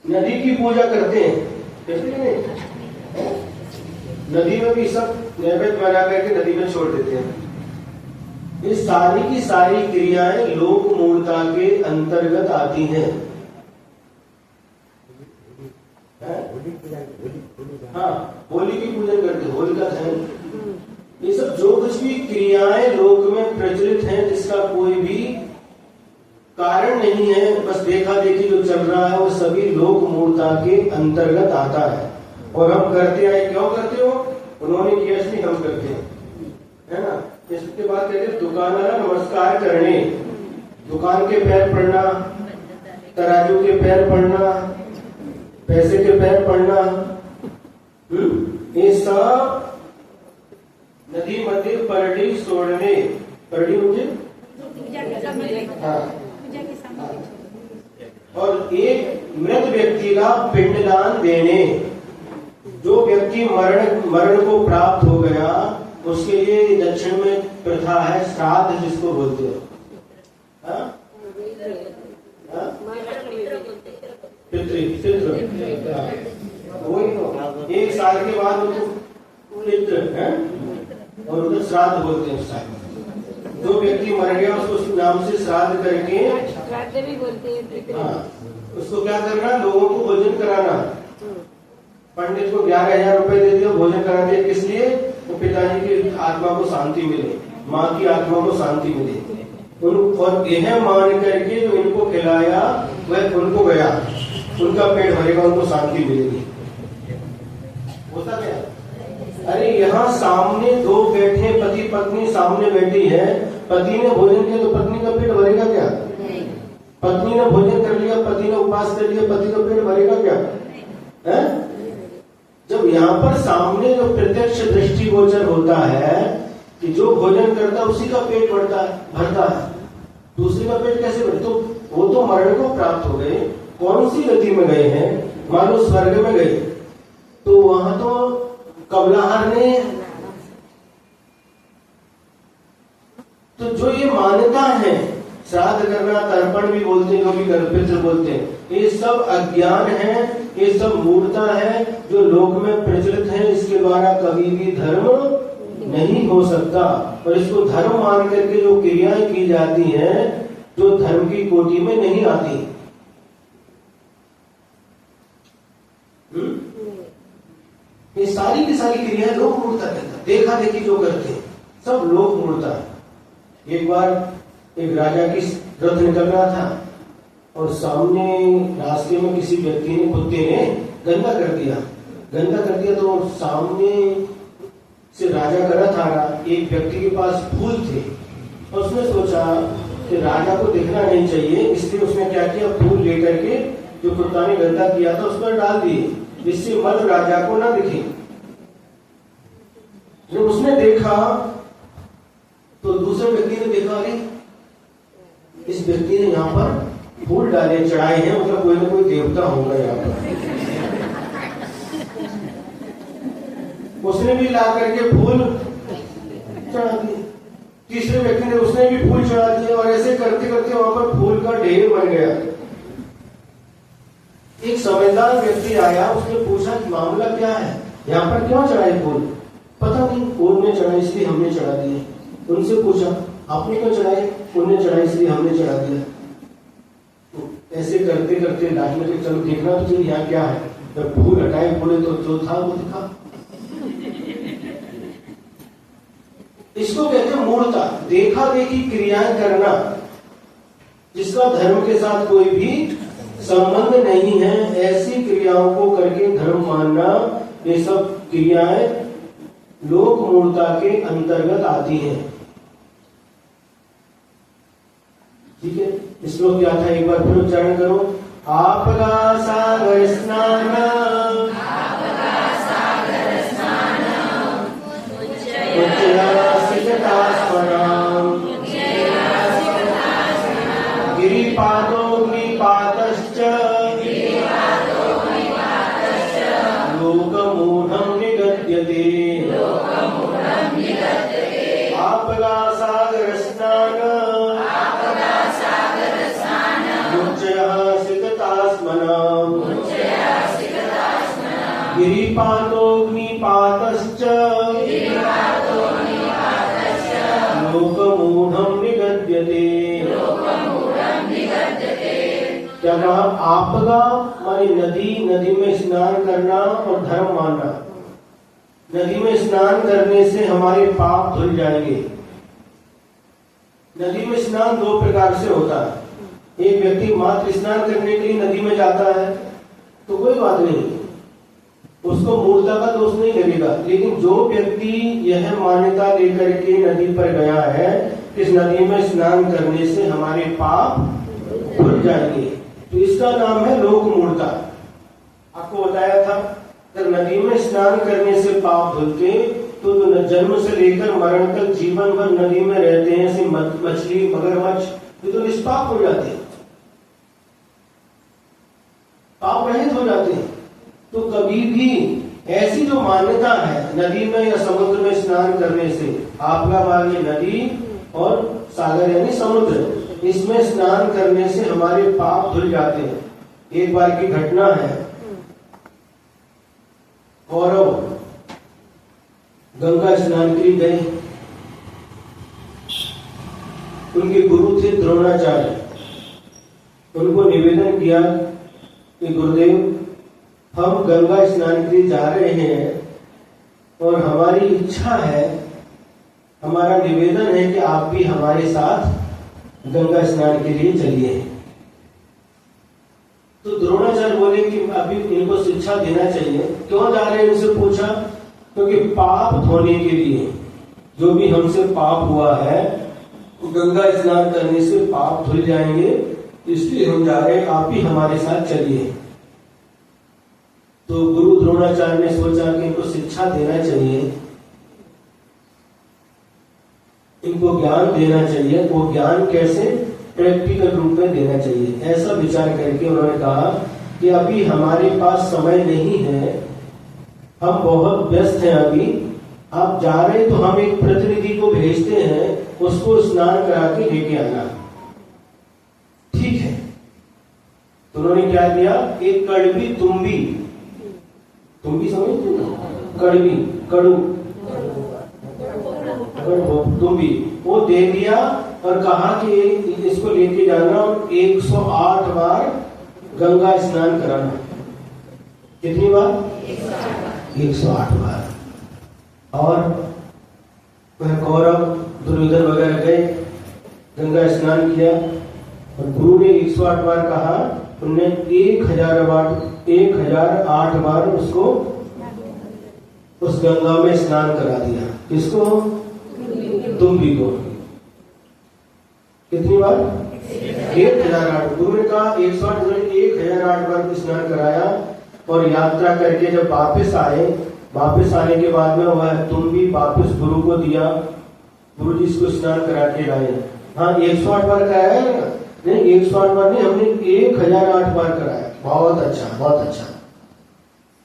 नदी की पूजा करते हैं, नदी में भी सब नैवेद्य बना करके नदी में छोड़ देते हैं। ये सारी की सारी क्रियाएं लोक मूलता के अंतर्गत आती हैं। हाँ, होली की पूजन करते, होलिका दहन, ये सब जो कुछ भी क्रियाएं लोक में प्रचलित हैं, जिसका कोई भी कारण नहीं है, बस देखा देखी जो चल रहा है, वो सभी लोक मूलता के अंतर्गत आता है। और हम करते आए, क्यों करते हो, उन्होंने किया इसलिए हम करते हैं, है ना। इसके बाद कहते हैं दुकानदार नमस्कार करने, दुकान के पैर पड़ना, तराजू के पैर पड़ना, पैसे के पैर पड़ना, ये सब नदी मध्य परडी सोड़ने, परडी मुझे हाँ। और एक मृत व्यक्ति का पिंडदान देने, जो व्यक्ति मरण को प्राप्त हो गया, उसके लिए दक्षिण में प्रथा है श्राद्ध, जिसको बोलते हैं पितृ, वही तो। एक साल के बाद उनको पितृ है और उधर श्राद्ध बोलते हैं। श्राद्ध, जो व्यक्ति मर गया उसको उस नाम से श्राद्ध करके श्राद्ध भी बोलते हैं। हाँ, उसको क्या करना, लोगों को भोजन कराना। पंडित को 11,000 रुपए दे दिया, भोजन करा दिया, किस लिए, तो पिताजी की आत्मा को शांति मिले, माँ की आत्मा को शांति मिले। और यह मान करके जो इनको खिलाया वह उनको गया, उनका पेट भरेगा, उनको शांति मिलेगी। होता क्या, अरे यहाँ सामने दो बैठे पति पत्नी सामने बैठी है, पति ने भोजन किया तो पत्नी का पेट भरेगा क्या? पत्नी ने भोजन कर लिया, पति ने उपवास कर लिया, पति का पेट भरेगा क्या? है? जब यहाँ पर सामने जो प्रत्यक्ष दृष्टिगोचर होता है कि जो भोजन करता है उसी का पेट भरता है, दूसरे का पेट कैसे भरे? तो वो तो मरण को प्राप्त हो गए, कौन सी गति में गए हैं, मानो स्वर्ग में गए। तो वहां तो कबलाहर ने, तो जो ये मान्यता है, श्राद्ध करना, तर्पण भी बोलते हैं, जो भी पितृ बोलते हैं, ये सब अज्ञान है, ये सब मूर्ता है जो लोक में प्रचलित है। इसके द्वारा कभी भी धर्म नहीं हो सकता। और इसको धर्म मान करके जो क्रियाएं की जाती हैं, जो धर्म की कोटि में नहीं आती। ये सारी की सारी क्रियाएं लोक मूर्ता कहता है, देखा देखी जो करते हैं सब लोक मूर्ता है। एक बार एक राजा की रथ निकल रहा था और सामने रास्ते में किसी व्यक्ति ने, कुत्ते ने गंदा कर दिया तो सामने से राजा का रथ आ रहा, एक व्यक्ति के पास फूल थे और उसने सोचा कि राजा को दिखना नहीं चाहिए, इसलिए उसने क्या किया, फूल लेकर के जो कुत्ता ने गंदा किया था उस पर डाल दिए, जिससे मल राजा को ना दिखे। जब उसने देखा तो दूसरे व्यक्ति ने देखा, अरे इस व्यक्ति ने यहाँ पर फूल डाले, चढ़ाए हैं, मतलब कोई ना कोई देवता होगा यहाँ पर। उसने भी ला करके फूल चढ़ा दिए, तीसरे व्यक्ति ने, उसने भी फूल चढ़ा दिए, और ऐसे करते करते वहां पर फूल का ढेर बन गया। एक समझदार व्यक्ति आया, उसने पूछा कि मामला क्या है, यहाँ पर क्यों चढ़ाए फूल? पता नहीं, फूल ने चढ़ाए इसलिए हमने चढ़ा दिए। उनसे पूछा, आपने क्यों चढ़ाए? उन्हें चढ़ाई इसलिए हमने चढ़ा दिया। तो ऐसे करते करते लास्ट में चलो देखना तो चाहिए यहाँ क्या है। जब फूल हटाए, बोले तो जो था वो दिखा। इसको कहते हैं मूर्ता, देखा देखी क्रियाएं करना, जिसका धर्म के साथ कोई भी संबंध नहीं है, ऐसी क्रियाओं को करके धर्म मानना, ये सब क्रियाएं लोक मूलता के अंतर्गत आती हैं। ठीक है, श्लोक क्या था, एक बार फिर उच्चारण करो। आपका सागर स्नान गिरिपादोऽग्निपातश्च लोकमूढं निगद्यते। आपगा सागर स्नान मुच्यः सिकतास्मनाम् गिरिपादोऽग्निपातश्च लोकमूढं निगद्यते। क्या कहा? आपगा मानी नदी, नदी में स्नान करना और धर्म मानना। नदी में स्नान करने से हमारे पाप धुल जाएंगे। नदी में स्नान दो प्रकार से होता है। एक व्यक्ति मात्र स्नान करने के लिए नदी में जाता है तो कोई बात नहीं, उसको मूर्ता का दोष नहीं लगेगा। लेकिन जो व्यक्ति यह मान्यता लेकर के नदी पर गया है, इस नदी में स्नान करने से हमारे पाप धुल जाएंगे, तो इसका नाम है लोक मूर्ता। आपको बताया था, अगर नदी में स्नान करने से पाप धुलते तो जन्म से लेकर मरण तक जीवन भर नदी में रहते हैं, ऐसे मछली मगरमच्छ, ये तो निष्पाप हो जाते हैं, पाप रहित हो जाते हैं। तो कभी भी ऐसी जो मान्यता है नदी में या समुद्र में स्नान करने से, आपका मार्ग नदी और सागर यानी समुद्र, इसमें स्नान करने से हमारे पाप धुल जाते हैं। एक बार की घटना है, कौरव गंगा स्नान के लिए गए। उनके गुरु थे द्रोणाचार्य। उनको निवेदन किया कि गुरुदेव, हम गंगा स्नान के लिए जा रहे हैं और हमारी इच्छा है, हमारा निवेदन है कि आप भी हमारे साथ गंगा स्नान के लिए चलिए। तो द्रोणाचार्य बोले कि अभी इनको शिक्षा देना चाहिए। क्यों जा रहे हैं इनसे पूछा, क्योंकि पाप धोने के लिए, जो भी हमसे पाप हुआ है गंगा स्नान करने से पाप धुल जाएंगे, इसलिए हम जा रहे हैं, आप भी हमारे साथ चलिए। तो गुरु द्रोणाचार्य ने सोचा कि इनको शिक्षा देना चाहिए, इनको ज्ञान देना चाहिए। वो ज्ञान कैसे? प्रैक्टिकल रूप में देना चाहिए। ऐसा विचार करके उन्होंने कहा कि अभी हमारे पास समय नहीं है, हम बहुत व्यस्त हैं अभी, आप जा रहे हैं तो हम एक प्रतिनिधि को भेजते हैं, उसको स्नान करा के लेके आना। ठीक है। तो उन्होंने क्या किया, एक कड़वी तुम्बी, तुम्बी समझते हो, कड़वी कड़ू तुम्बी, वो दे दिया और कहा कि इसको लेके जाना और 108 बार गंगा स्नान कराना। कितनी बार? 108 बार। और वह कौरव दुर्योधन वगैरह गए, गंगा स्नान किया और गुरु ने 108 बार कहा, उनने 1008 बार उसको उस गंगा में स्नान करा दिया। किसको? तुम्बी को। कितनी बार? 1008। गुरु ने कहा 1008 बार स्नान कराया और यात्रा करके जब वापस आए, वापस आने के बाद में वह तुम्बी वापस गुरु को दिया। गुरु जी इसको स्नान करा के लाए। हाँ, 108 बार कराया है ना? नहीं, 108 बार नहीं, हमने 1008 बार कराया। बहुत अच्छा, बहुत अच्छा।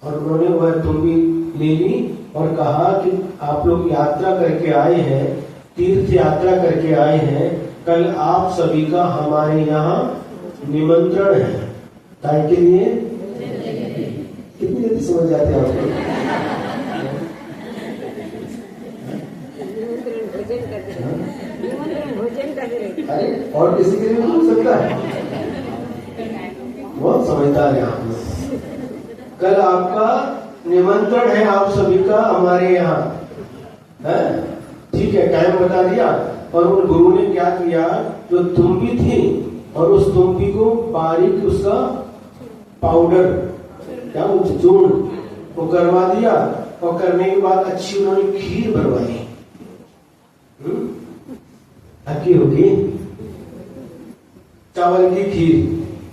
और उन्होंने वह तुम्बी ले ली और कहा कि आप लोग यात्रा करके आए हैं, तीर्थ यात्रा करके आए हैं, कल आप सभी का हमारे यहाँ निमंत्रण है। ताकि के लिए कितनी जल्दी समझ जाते हैं आपको? अरे और किसी के लिए भी हो सकता है, बहुत समझदार है आप लोग। कल आपका निमंत्रण है आप सभी का हमारे यहाँ, है? ठीक है, टाइम बता दिया। और उन गुरु ने क्या किया, जो तुम्बी थी और उस तुम्बी को बारीक उसका पाउडर क्या बोलते चूर्ण वो करवा दिया, और करने के बाद अच्छी उन्होंने खीर बनवाई। अक्की होगी चावल की खीर,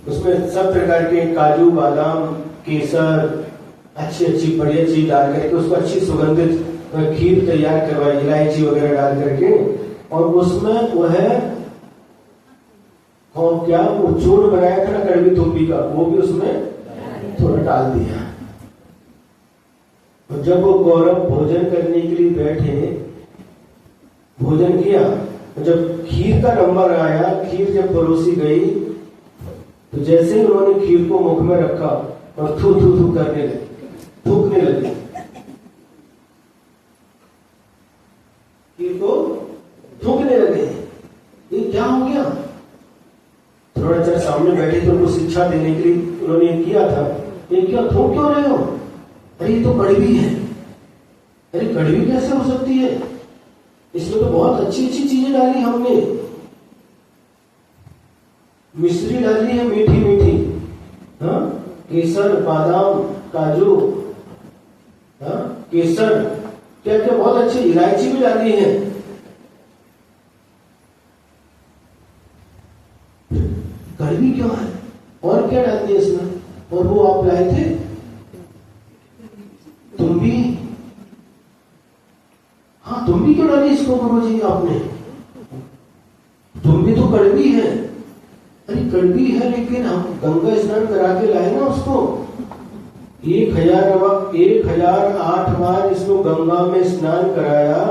उसमें सब प्रकार के काजू बादाम केसर अच्छी अच्छी बढ़िया चीज डाल करके उसको अच्छी सुगंधित खीर तैयार करवाई, इलायची वगैरह डाल करके, और उसमें वो है और क्या वो चूर्ण बनाया था ना कड़वी तुम्बी का, वो भी उसमें थोड़ा डाल दिया। और जब वो कौरव भोजन करने के लिए बैठे, भोजन किया, जब खीर का नंबर आया, खीर जब परोसी गई, तो जैसे ही उन्होंने खीर को मुख में रखा और थू थू थू करने लगे, थूकने लगे, खीर को थूकने लगे। ये क्या हो गया? द्रोणाचार्य सामने बैठे तो उनको शिक्षा देने के लिए उन्होंने किया था, ये क्या थूक क्यों रहे हो? अरे ये तो कड़वी है। अरे कड़वी कैसे हो सकती है? इसमें तो बहुत अच्छी अच्छी चीजें डाली हमने, मिश्री डाली है मीठी मीठी, हाँ केसर बादाम काजू, हाँ केसर क्या क्या बहुत अच्छी इलायची भी डाली है। कड़वी क्यों है? और क्या डाल दिया इसमें? और वो आप लाए थे तुम्बी, हाँ तुम्बी क्यों डाली इसको गुरुजी आपने? तुम्बी तो कड़वी है। अरे कड़वी है लेकिन हम गंगा स्नान करा के लाए ना उसको, 1008 बार इसको गंगा में स्नान कराया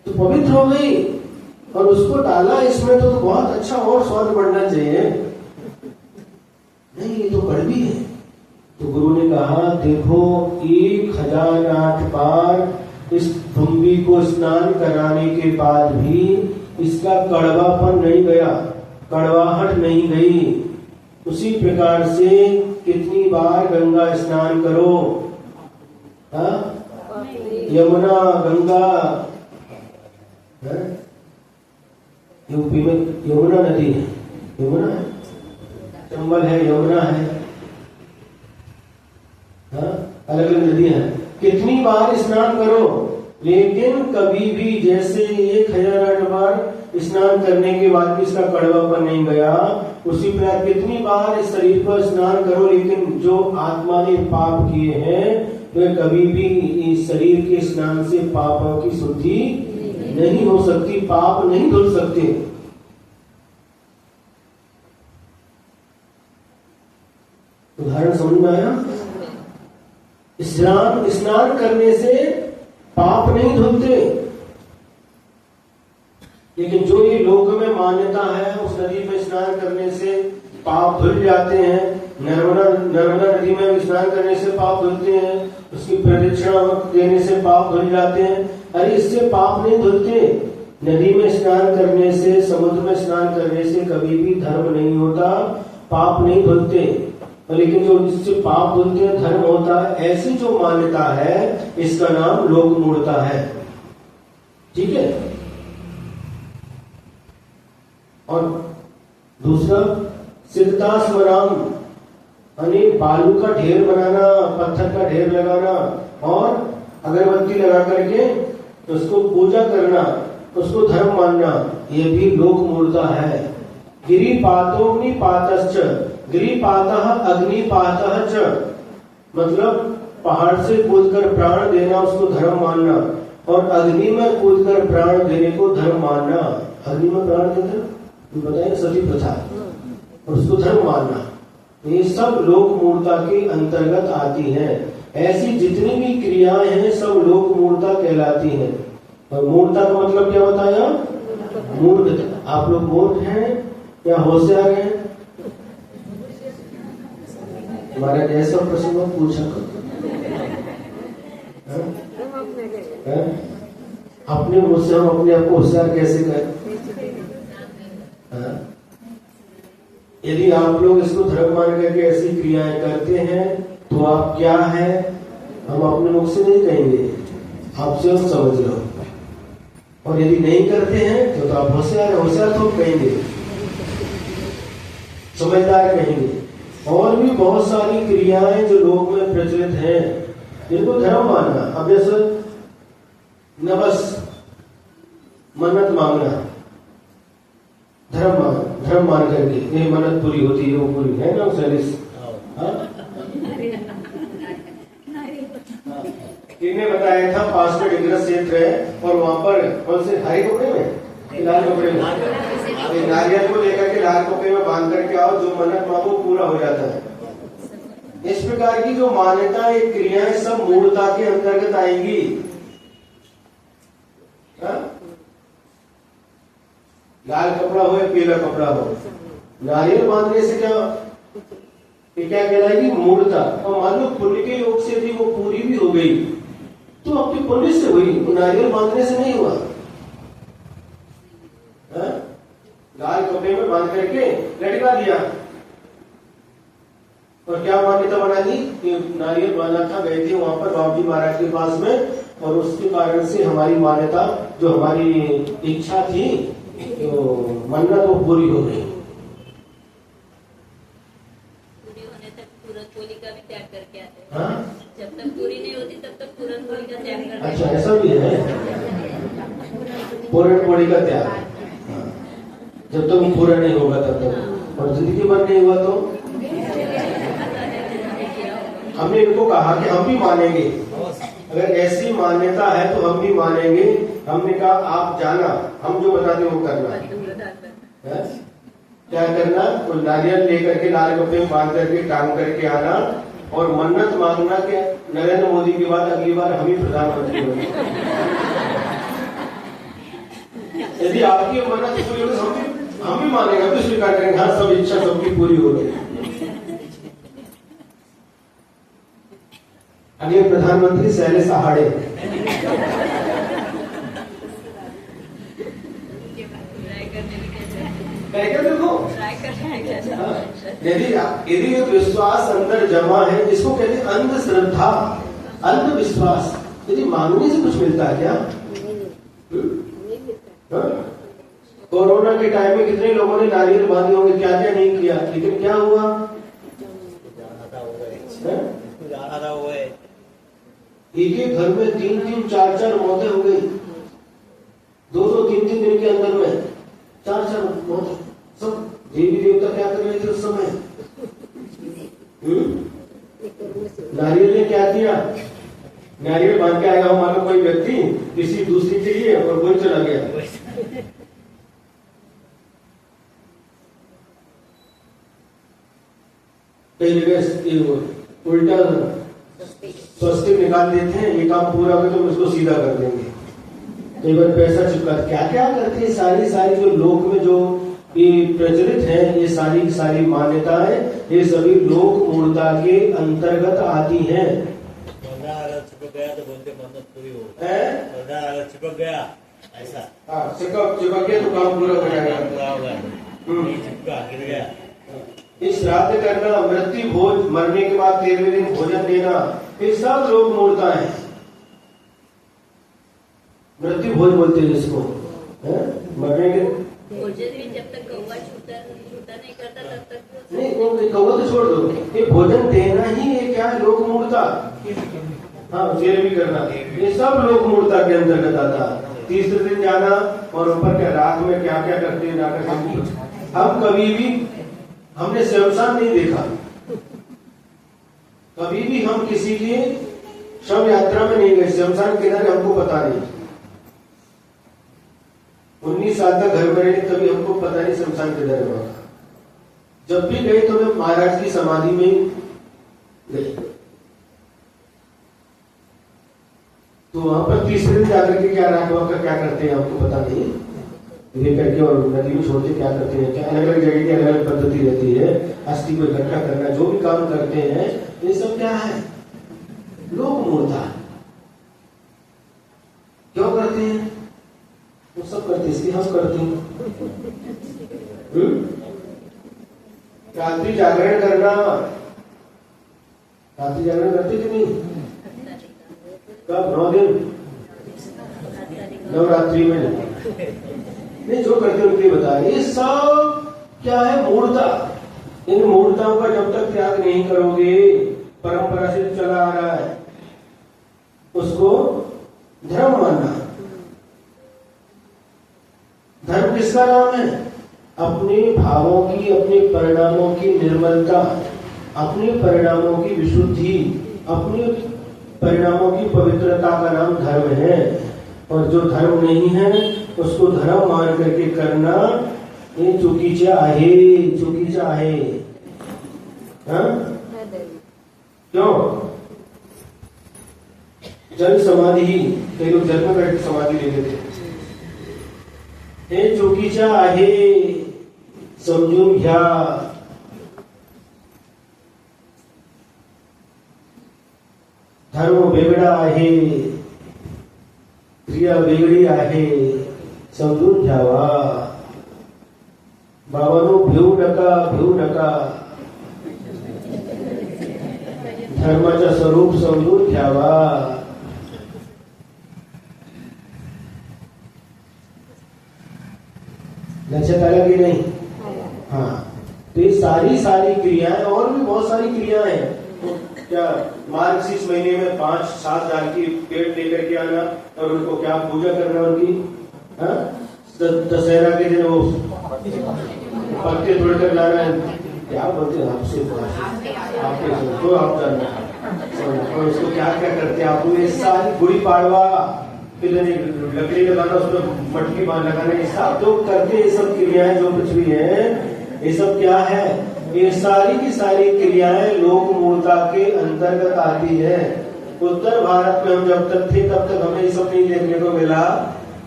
तो पवित्र हो गई, और उसको डाला इसमें तो बहुत अच्छा और स्वाद बढ़ना चाहिए। नहीं ये तो कड़वी है। तो गुरु ने कहा देखो 1008 बार इस तुम्बी को स्नान कराने के बाद भी इसका कड़वापन नहीं गया, कड़वाहट नहीं गई। उसी प्रकार से कितनी बार गंगा स्नान करो, यमुना गंगा, यूपी में यमुना नदी है, यमुना है, चंबल है, यमुना है, अलग अलग नदियां हैं। कितनी बार स्नान करो, लेकिन कभी भी जैसे 1008 बार स्नान करने के बाद भी इसका कड़वापन नहीं गया, उसी प्रकार कितनी बार इस शरीर पर स्नान करो, लेकिन जो आत्मा ने पाप किए हैं वे कभी भी इस शरीर के स्नान से पापों की शुद्धि नहीं हो सकती, पाप नहीं धुल सकते। उदाहरण समझ में आया? स्नान करने से पाप नहीं धुलते, लेकिन जो ये लोक में मान्यता है उस नदी में स्नान करने से पाप धुल जाते हैं, नर्मदा नदी में स्नान करने से पाप धुलते हैं, उसकी प्रदक्षिणा देने से पाप धुल जाते हैं। अरे इससे पाप नहीं धुलते। नदी में स्नान करने से, समुद्र में स्नान करने से कभी भी धर्म नहीं होता, पाप नहीं धुलते, लेकिन जो जिससे पाप धुलते हैं धर्म होता है। ऐसी जो मान्यता है इसका नाम लोक मूढ़ता है। ठीक है। और दूसरा सिद्धता स्मराम, यानी बालू का ढेर बनाना, पत्थर का ढेर लगाना और अगरबत्ती लगा करके उसको पूजा करना, उसको धर्म मानना, ये भी लोक मूढ़ता है। गिरिपातोग्निपातश्च, गिरिपातः अग्निपातः च, मतलब पहाड़ से कूदकर प्राण देना उसको धर्म मानना, और अग्नि में कूदकर प्राण देने को धर्म मानना। अग्नि में प्राण देना बताए सती प्रथा, और उसको धर्म मानना, ये सब लोक मूढ़ता के अंतर्गत आती हैं। ऐसी जितनी भी क्रियाएं हैं सब लोक मूढ़ता कहलाती हैं। और मूढ़ता का मतलब क्या बताया? मूर्खता। आप लोग मूर्ख हैं या होशियार हैं? हमारा जैसा प्रश्न पूछा अपने मुझसे हम अपने आप को होशियार कैसे करें? यदि आप लोग इसको धर्म मान करके ऐसी क्रियाएं करते हैं तो आप क्या है, हम अपने मुख से नहीं कहेंगे, आपसे हम समझ लो। और यदि नहीं करते हैं तो आप होशियार, होशियार तो कहेंगे। समझदार कहेंगे। और भी बहुत सारी क्रियाएं जो लोक में प्रचलित हैं, इनको धर्म मानना। अब जैसे नवस, मन्नत मांगना, धर्म मान करके ये मन्नत पूरी होती है, वो पूरी है ना सर्विस। इन्हें बताया था पास में डिग्रस क्षेत्र है और वहां पर कौन से हरे कपड़े में, लाल कपड़े में, नारियल को लेकर के लाल कपड़े में बांध करके आओ, जो मन्नत मांगो पूरा हो जाता है। इस प्रकार की जो मान्यता, ये क्रियाएं सब मूर्ता के अंतर्गत आएंगी। लाल कपड़ा हो या पीला कपड़ा हो, नारियल बांधने से क्या कहलाएगी, मूर्ता। और मान लो पुण्य के योग से भी वो पूरी भी हो गई तो अपनी पुण्य से हुई, तो नारियल बांधने से नहीं हुआ। लाल कपड़े में बांध करके लटका दिया और क्या मान्यता बना दी कि नारियल बांधा था, गए थे वहां पर बाबूजी महाराज के पास में, और उसके कारण से हमारी मान्यता, जो हमारी इच्छा थी, तो मन्नत वो पूरी हो गई। पूरी होने तक पूरन पोली का भी त्याग करके आते हैं। हाँ? जब तक पूरी नहीं होती तब तक पूरन पोली का त्याग करते हैं। अच्छा, ऐसा भी है, पूरन पोली का त्याग। जब तक वो पूरा नहीं होगा तब तक, और जिंदगी भर नहीं हुआ तो हमने इनको कहा कि हम भी मानेंगे, अगर ऐसी मान्यता है तो हम भी मानेंगे। हमने कहा आप जाना, हम जो बताते वो करना है। क्या करना, तो नारियल लेकर के लाल कपड़े में बांध करके टांग करके आना और मन्नत मांगना कि नरेंद्र मोदी के बाद अगली बार हम ही प्रधानमंत्री होंगे। यदि आपकी मन्नत पूरी होगी हम भी मानेंगे, हम भी स्वीकार करेंगे, हाँ सब इच्छा सबकी पूरी हो गई। अगले प्रधानमंत्री शैलेश सहाड़े। देखो, यदि ये विश्वास अंदर जमा है, इसको कहते हैं अंधश्रद्धा, अंधविश्वास। यदि मांगने से कुछ मिलता है क्या? कोरोना के टाइम में कितने लोगों ने नारियल बांधे होंगे, क्या क्या नहीं किया, लेकिन क्या हुआ? एक एक घर में 3-3, 4-4 मौतें हो गई, 2-2, 3-3 दिन के अंदर में 4-4 मौतें। सब देवी देवता क्या कर रहे थे उस समय? नारियल ने क्या किया? नारियल बांध के आएगा हमारा कोई व्यक्ति किसी दूसरी के लिए और कोई चला गया। कई जगह उल्टा स्वस्तिक निकाल देते हैं, ये काम पूरा हो तो उसको सीधा कर देंगे। कई बार पैसा चिपका, क्या क्या करते हैं। सारी जो लोक में जो ये प्रचलित है, ये सारी मान्यताएं, ये सभी लोक मूर्ता के अंतर्गत आती हैं। चिपक गया तो बोलते मन्नत पूरी हो, चिपक गया ऐसा। हाँ, चिपक गया तो काम पूरा हो जाएगा। चिपका गिर गया। इस श्राद्ध करना, मृत्यु भोज, मरने के बाद 13वें दिन भोजन देना, ये सब लोक मूर्ता है। मृत्यु भोज बोलते हैं जिसको, मरने के भोजन भी जब तक कौवा छूटा नहीं करता तब तक नहीं, कौवा तो छोड़ दो, ये भोजन देना ही ये क्या है, लोक मूर्ता। हाँ, शेर भी करना, ये सब लोक मूर्ता के अंतर्गत आता। तीसरे दिन जाना और ऊपर के रात में क्या क्या करते हैं जाकर। हम कभी भी हमने शमशान नहीं देखा, कभी भी हम किसी की शव यात्रा में नहीं गए, शमशान किधर हमको पता नहीं। 19 साल तक घर में रहे, कभी हमको पता नहीं शमशान किधर है। जब भी गए तो मैं महाराज की समाधि में गए, तो वहां पर तीसरे दिन जाकर के क्या रात वहां क्या करते हैं हमको पता नहीं, ये करके और नदी में छोड़ते क्या करते हैं, क्या अलग अलग जगह की अलग अलग पद्धति रहती है। अस्थि को इकट्ठा करना, जो भी काम करते हैं, ये सब क्या है, लोक मूर्ता। क्यों करते हैं? वो सब करते हैं, इसलिए हम करते हैं। रात्रि जागरण करना, रात्रि जागरण करते कि नहीं? कब? 9 दिन नवरात्रि में नहीं, जो करते उनके बताया। ये सब क्या है, मूर्ता। इन मूर्ताओं का जब तक त्याग नहीं करोगे, परंपरा से चला आ रहा है, उसको धर्म मानना। धर्म किसका नाम है? अपने भावों की, अपने परिणामों की निर्मलता, अपने परिणामों की विशुद्धि, अपने परिणामों की पवित्रता का नाम धर्म है। और जो धर्म नहीं है उसको धर्म मान करके करना ये चुकीचा आहे, चुकीचा आहे। क्यों? जल समाधि, कई लोग जल में बैठ के समाधि ले लेते हैं। हे चुकीचा आहे, समजून घ्या। धर्म वेगळा आहे, क्रिया वेगळी आहे, समजून घ्यावा। बाबांनो, भिवू नका, भिवू नका। धर्माचं स्वरूप समजून घ्यावा। लक्षात आला की नहीं? हाँ, तो ये सारी क्रियाएं, और भी बहुत सारी क्रियाएं हैं। तो क्या मार्गशीर्ष महीने में 5-7 दाल की पेड़ लेकर के आना और उनको क्या पूजा करना उनकी, दशहरा के दिन वो पत्ते तोड़कर लाना है, क्या बोलते हैं आपसे तो आप जानना। और उसको क्या क्या करते हैं आपको, ये सारी गुड़ी पाड़वा, फिर लकड़ी लगाना, उसमें मटकी बांध लगाना, ये सब जो करते हैं, ये सब क्रियाएं जो कुछ भी है, ये सब क्या है? ये सारी की सारी क्रियाएं लोक मूलता के अंतर्गत आती है। उत्तर भारत में हम जब तक थे तब तक हमें ये सब नहीं देखने को मिला।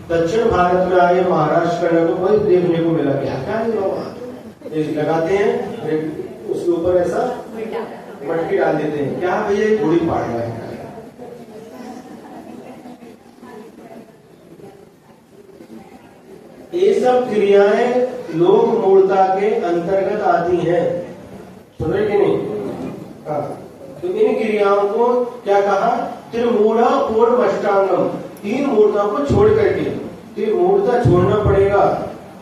दक्षिण भारत में आए, महाराष्ट्र करने को कोई देखने को मिला। क्या क्या लगाते हैं, उसके ऊपर ऐसा मटकी डाल देते हैं, क्या भैया गुड़ी पाड़ रहा है। ये सब क्रियाएं लोक मूलता के अंतर्गत आती हैं, सुन रहे कि नहीं? तो इन क्रियाओं को क्या कहा? त्रिमूढ़ा पूर्णमष्टांगम, 3 मूर्ताओं को छोड़ करके, तो मूर्ता छोड़ना पड़ेगा,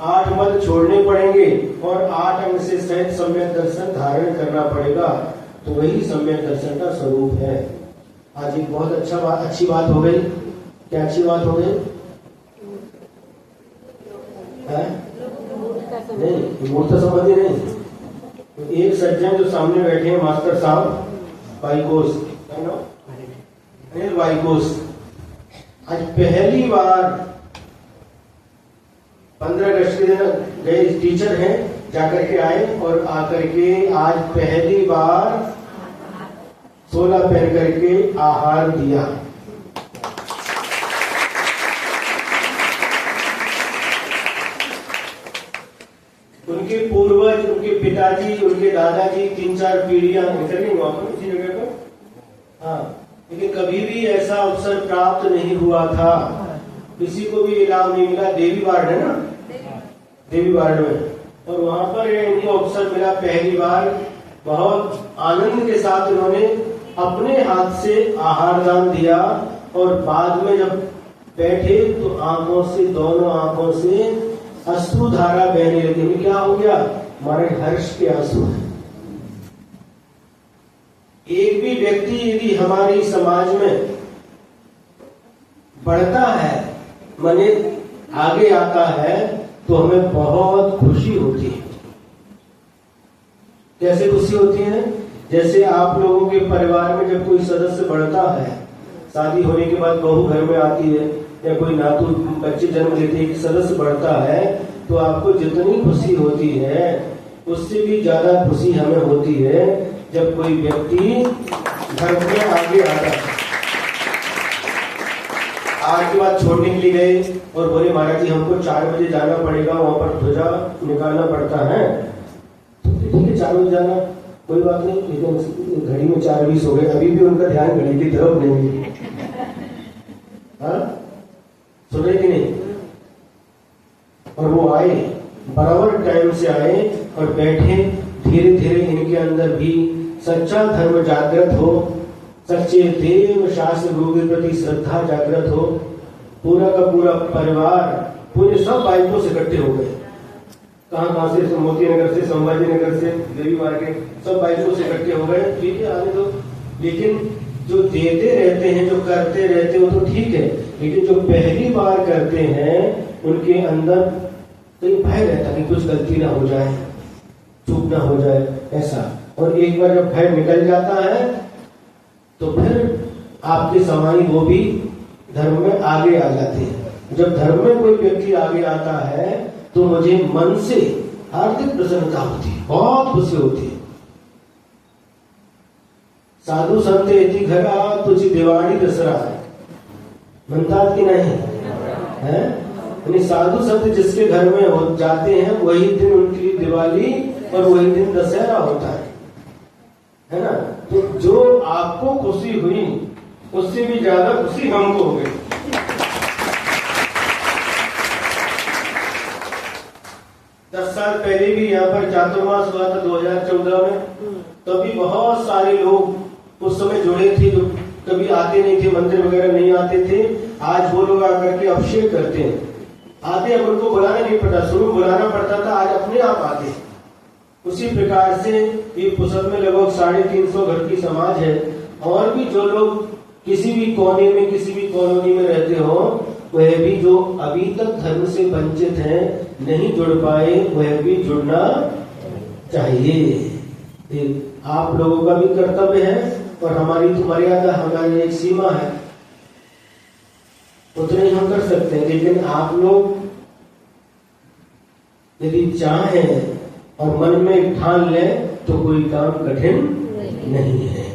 8 मल छोड़ने पड़ेंगे और 8 अंग से सहित सम्यक दर्शन धारण करना पड़ेगा। तो वही सम्यक दर्शन का स्वरूप है। आज एक बहुत अच्छी बात हो गई। क्या अच्छी बात हो गई? नहीं, मूर्ता संबंधी नहीं। तो एक सज्जन जो सामने बैठे हैं, मास्टर साहब वाइकोस, अनिल वाइकोस, आज पहली बार 15 अगस्त के दिन गए, टीचर हैं, जाकर के आए और आकर के आज पहली बार 16 पहन करके आहार दिया। उनके पूर्वज, उनके पिताजी, उनके दादाजी 3-4 पीढ़ियां निकल गई वहां पर, उसी जगह पर। हाँ, लेकिन कभी भी ऐसा अवसर प्राप्त नहीं हुआ था, किसी को भी इनाम नहीं मिला। देवी वार्ड है ना, देवी वार्ड में, और वहां पर इनको अवसर मिला पहली बार। बहुत आनंद के साथ उन्होंने अपने हाथ से आहार दान दिया और बाद में जब बैठे तो आंखों से, दोनों आंखों से अश्रु धारा बहने लगी। क्या हो गया? हमारे हर्ष के आंसू। एक भी व्यक्ति यदि हमारी समाज में बढ़ता है, माने आगे आता है, तो हमें बहुत खुशी होती है। कैसे खुशी होती है? जैसे आप लोगों के परिवार में जब कोई सदस्य बढ़ता है, शादी होने के बाद बहू घर में आती है या कोई नातू बच्चे जन्म लेते हैं, सदस्य बढ़ता है, तो आपको जितनी खुशी होती है उससे भी ज्यादा खुशी हमें होती है जब कोई व्यक्ति घर में आगे आता है। आज के बाद छोड़ने के लिए गए और बोले महाराज जी हमको 4 बजे जाना पड़ेगा, वहां पर ध्वजा निकालना पड़ता है। तो ठीक है 4 बजे जाना, कोई बात नहीं, लेकिन घड़ी में 4:20 हो गए, अभी भी उनका ध्यान घड़ी की तरफ नहीं है। सुन रहे कि नहीं? और वो आए, बराबर टाइम से आए और बैठे। धीरे धीरे इनके अंदर भी सच्चा धर्म जागृत हो, सच्चे देव शास्त्र गुरु के प्रति श्रद्धा जागृत हो। पूरा का पूरा परिवार, पूरे सब बाइकों से इकट्ठे हो गए। कहाँ से, मोती नगर से, संभाजी नगर से, देवी मार्केट, सब बाइकों से इकट्ठे हो गए, ठीक है आने दो। लेकिन जो देते रहते हैं, जो करते रहते हैं वो तो ठीक है, लेकिन जो पहली बार करते हैं उनके अंदर तो ये भय रहता कि कुछ गलती ना हो जाए, चूक ना हो जाए ऐसा। और एक बार जब भय निकल जाता है तो फिर आपके समाई वो भी धर्म में आगे आ जाते हैं। जब धर्म में कोई व्यक्ति आगे आता है तो मुझे मन से हार्दिक प्रसन्नता होती है, बहुत खुशी होती है। साधु संत येती घरा तुझी दिवाळी दसरा म्हणतात की नहीं है? यानी साधु संत जिसके घर में हो जाते हैं वही दिन उनकी दिवाली और वही दिन दशहरा होता है ना। तो जो आपको खुशी हुई उससे भी ज्यादा खुशी हमको हो गई। दस साल पहले भी यहाँ पर चातुर्मास हुआ था 2014 में, तभी बहुत सारे लोग उस समय जुड़े थे जो कभी आते नहीं थे, मंदिर वगैरह नहीं आते थे। आज वो लोग आकर के अभिषेक करते हैं, आते हैं, उनको बुलाना नहीं पड़ता, शुरू बुलाना पड़ता था, आज अपने आप आते हैं। उसी प्रकार से ये पुसद में लगभग 350 घर की समाज है। और भी जो लोग किसी भी कोने में, किसी भी कॉलोनी में रहते हो, वह भी जो अभी तक धर्म से वंचित हैं, नहीं जुड़ पाए, वह भी जुड़ना चाहिए। आप लोगों का भी कर्तव्य है और हमारी तो मर्यादा, हमारी एक सीमा है, उतने ही हम कर सकते हैं। लेकिन आप लोग यदि चाहें और मन में ठान लें तो कोई काम कठिन नहीं है।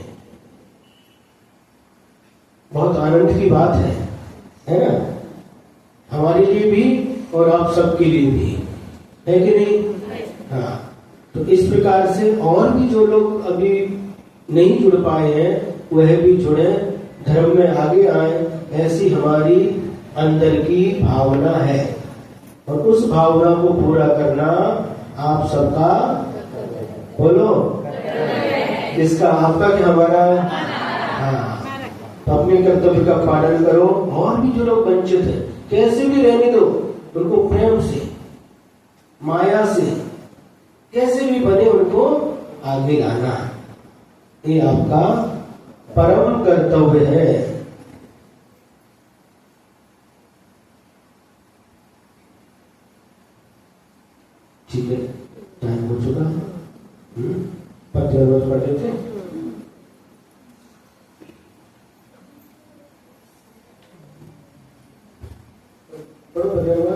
बहुत आनंद की बात है ना, हमारे लिए भी और आप सबके लिए भी, है कि नहीं? हाँ, तो इस प्रकार से और भी जो लोग अभी नहीं जुड़ पाए हैं वह भी जुड़े, धर्म में आगे आए, ऐसी हमारी अंदर की भावना है। और उस भावना को पूरा करना आप सबका, बोलो, इसका आपका कि हमारा? हाँ, तो अपने कर्तव्य का पालन करो। और भी जो लोग वंचित है, कैसे भी रहने दो, उनको प्रेम से, माया से, कैसे भी बने उनको आगे लाना, ये आपका परम कर्तव्य है। ठीक है, टाइम हो चुका है। पढ़ते रोज पढ़ते थे, पढ़ो पढ़े हुआ।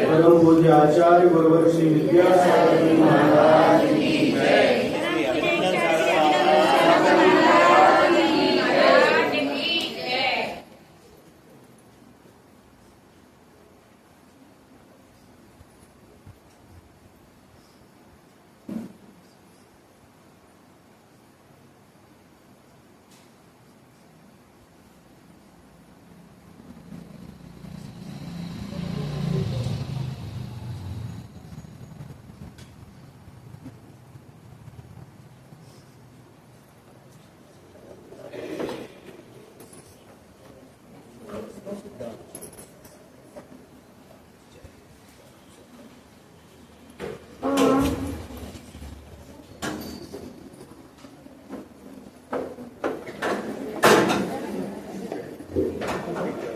परम पूज्य आचार्य गुरुवर श्री विद्यासागर महाराज की जय। नहीं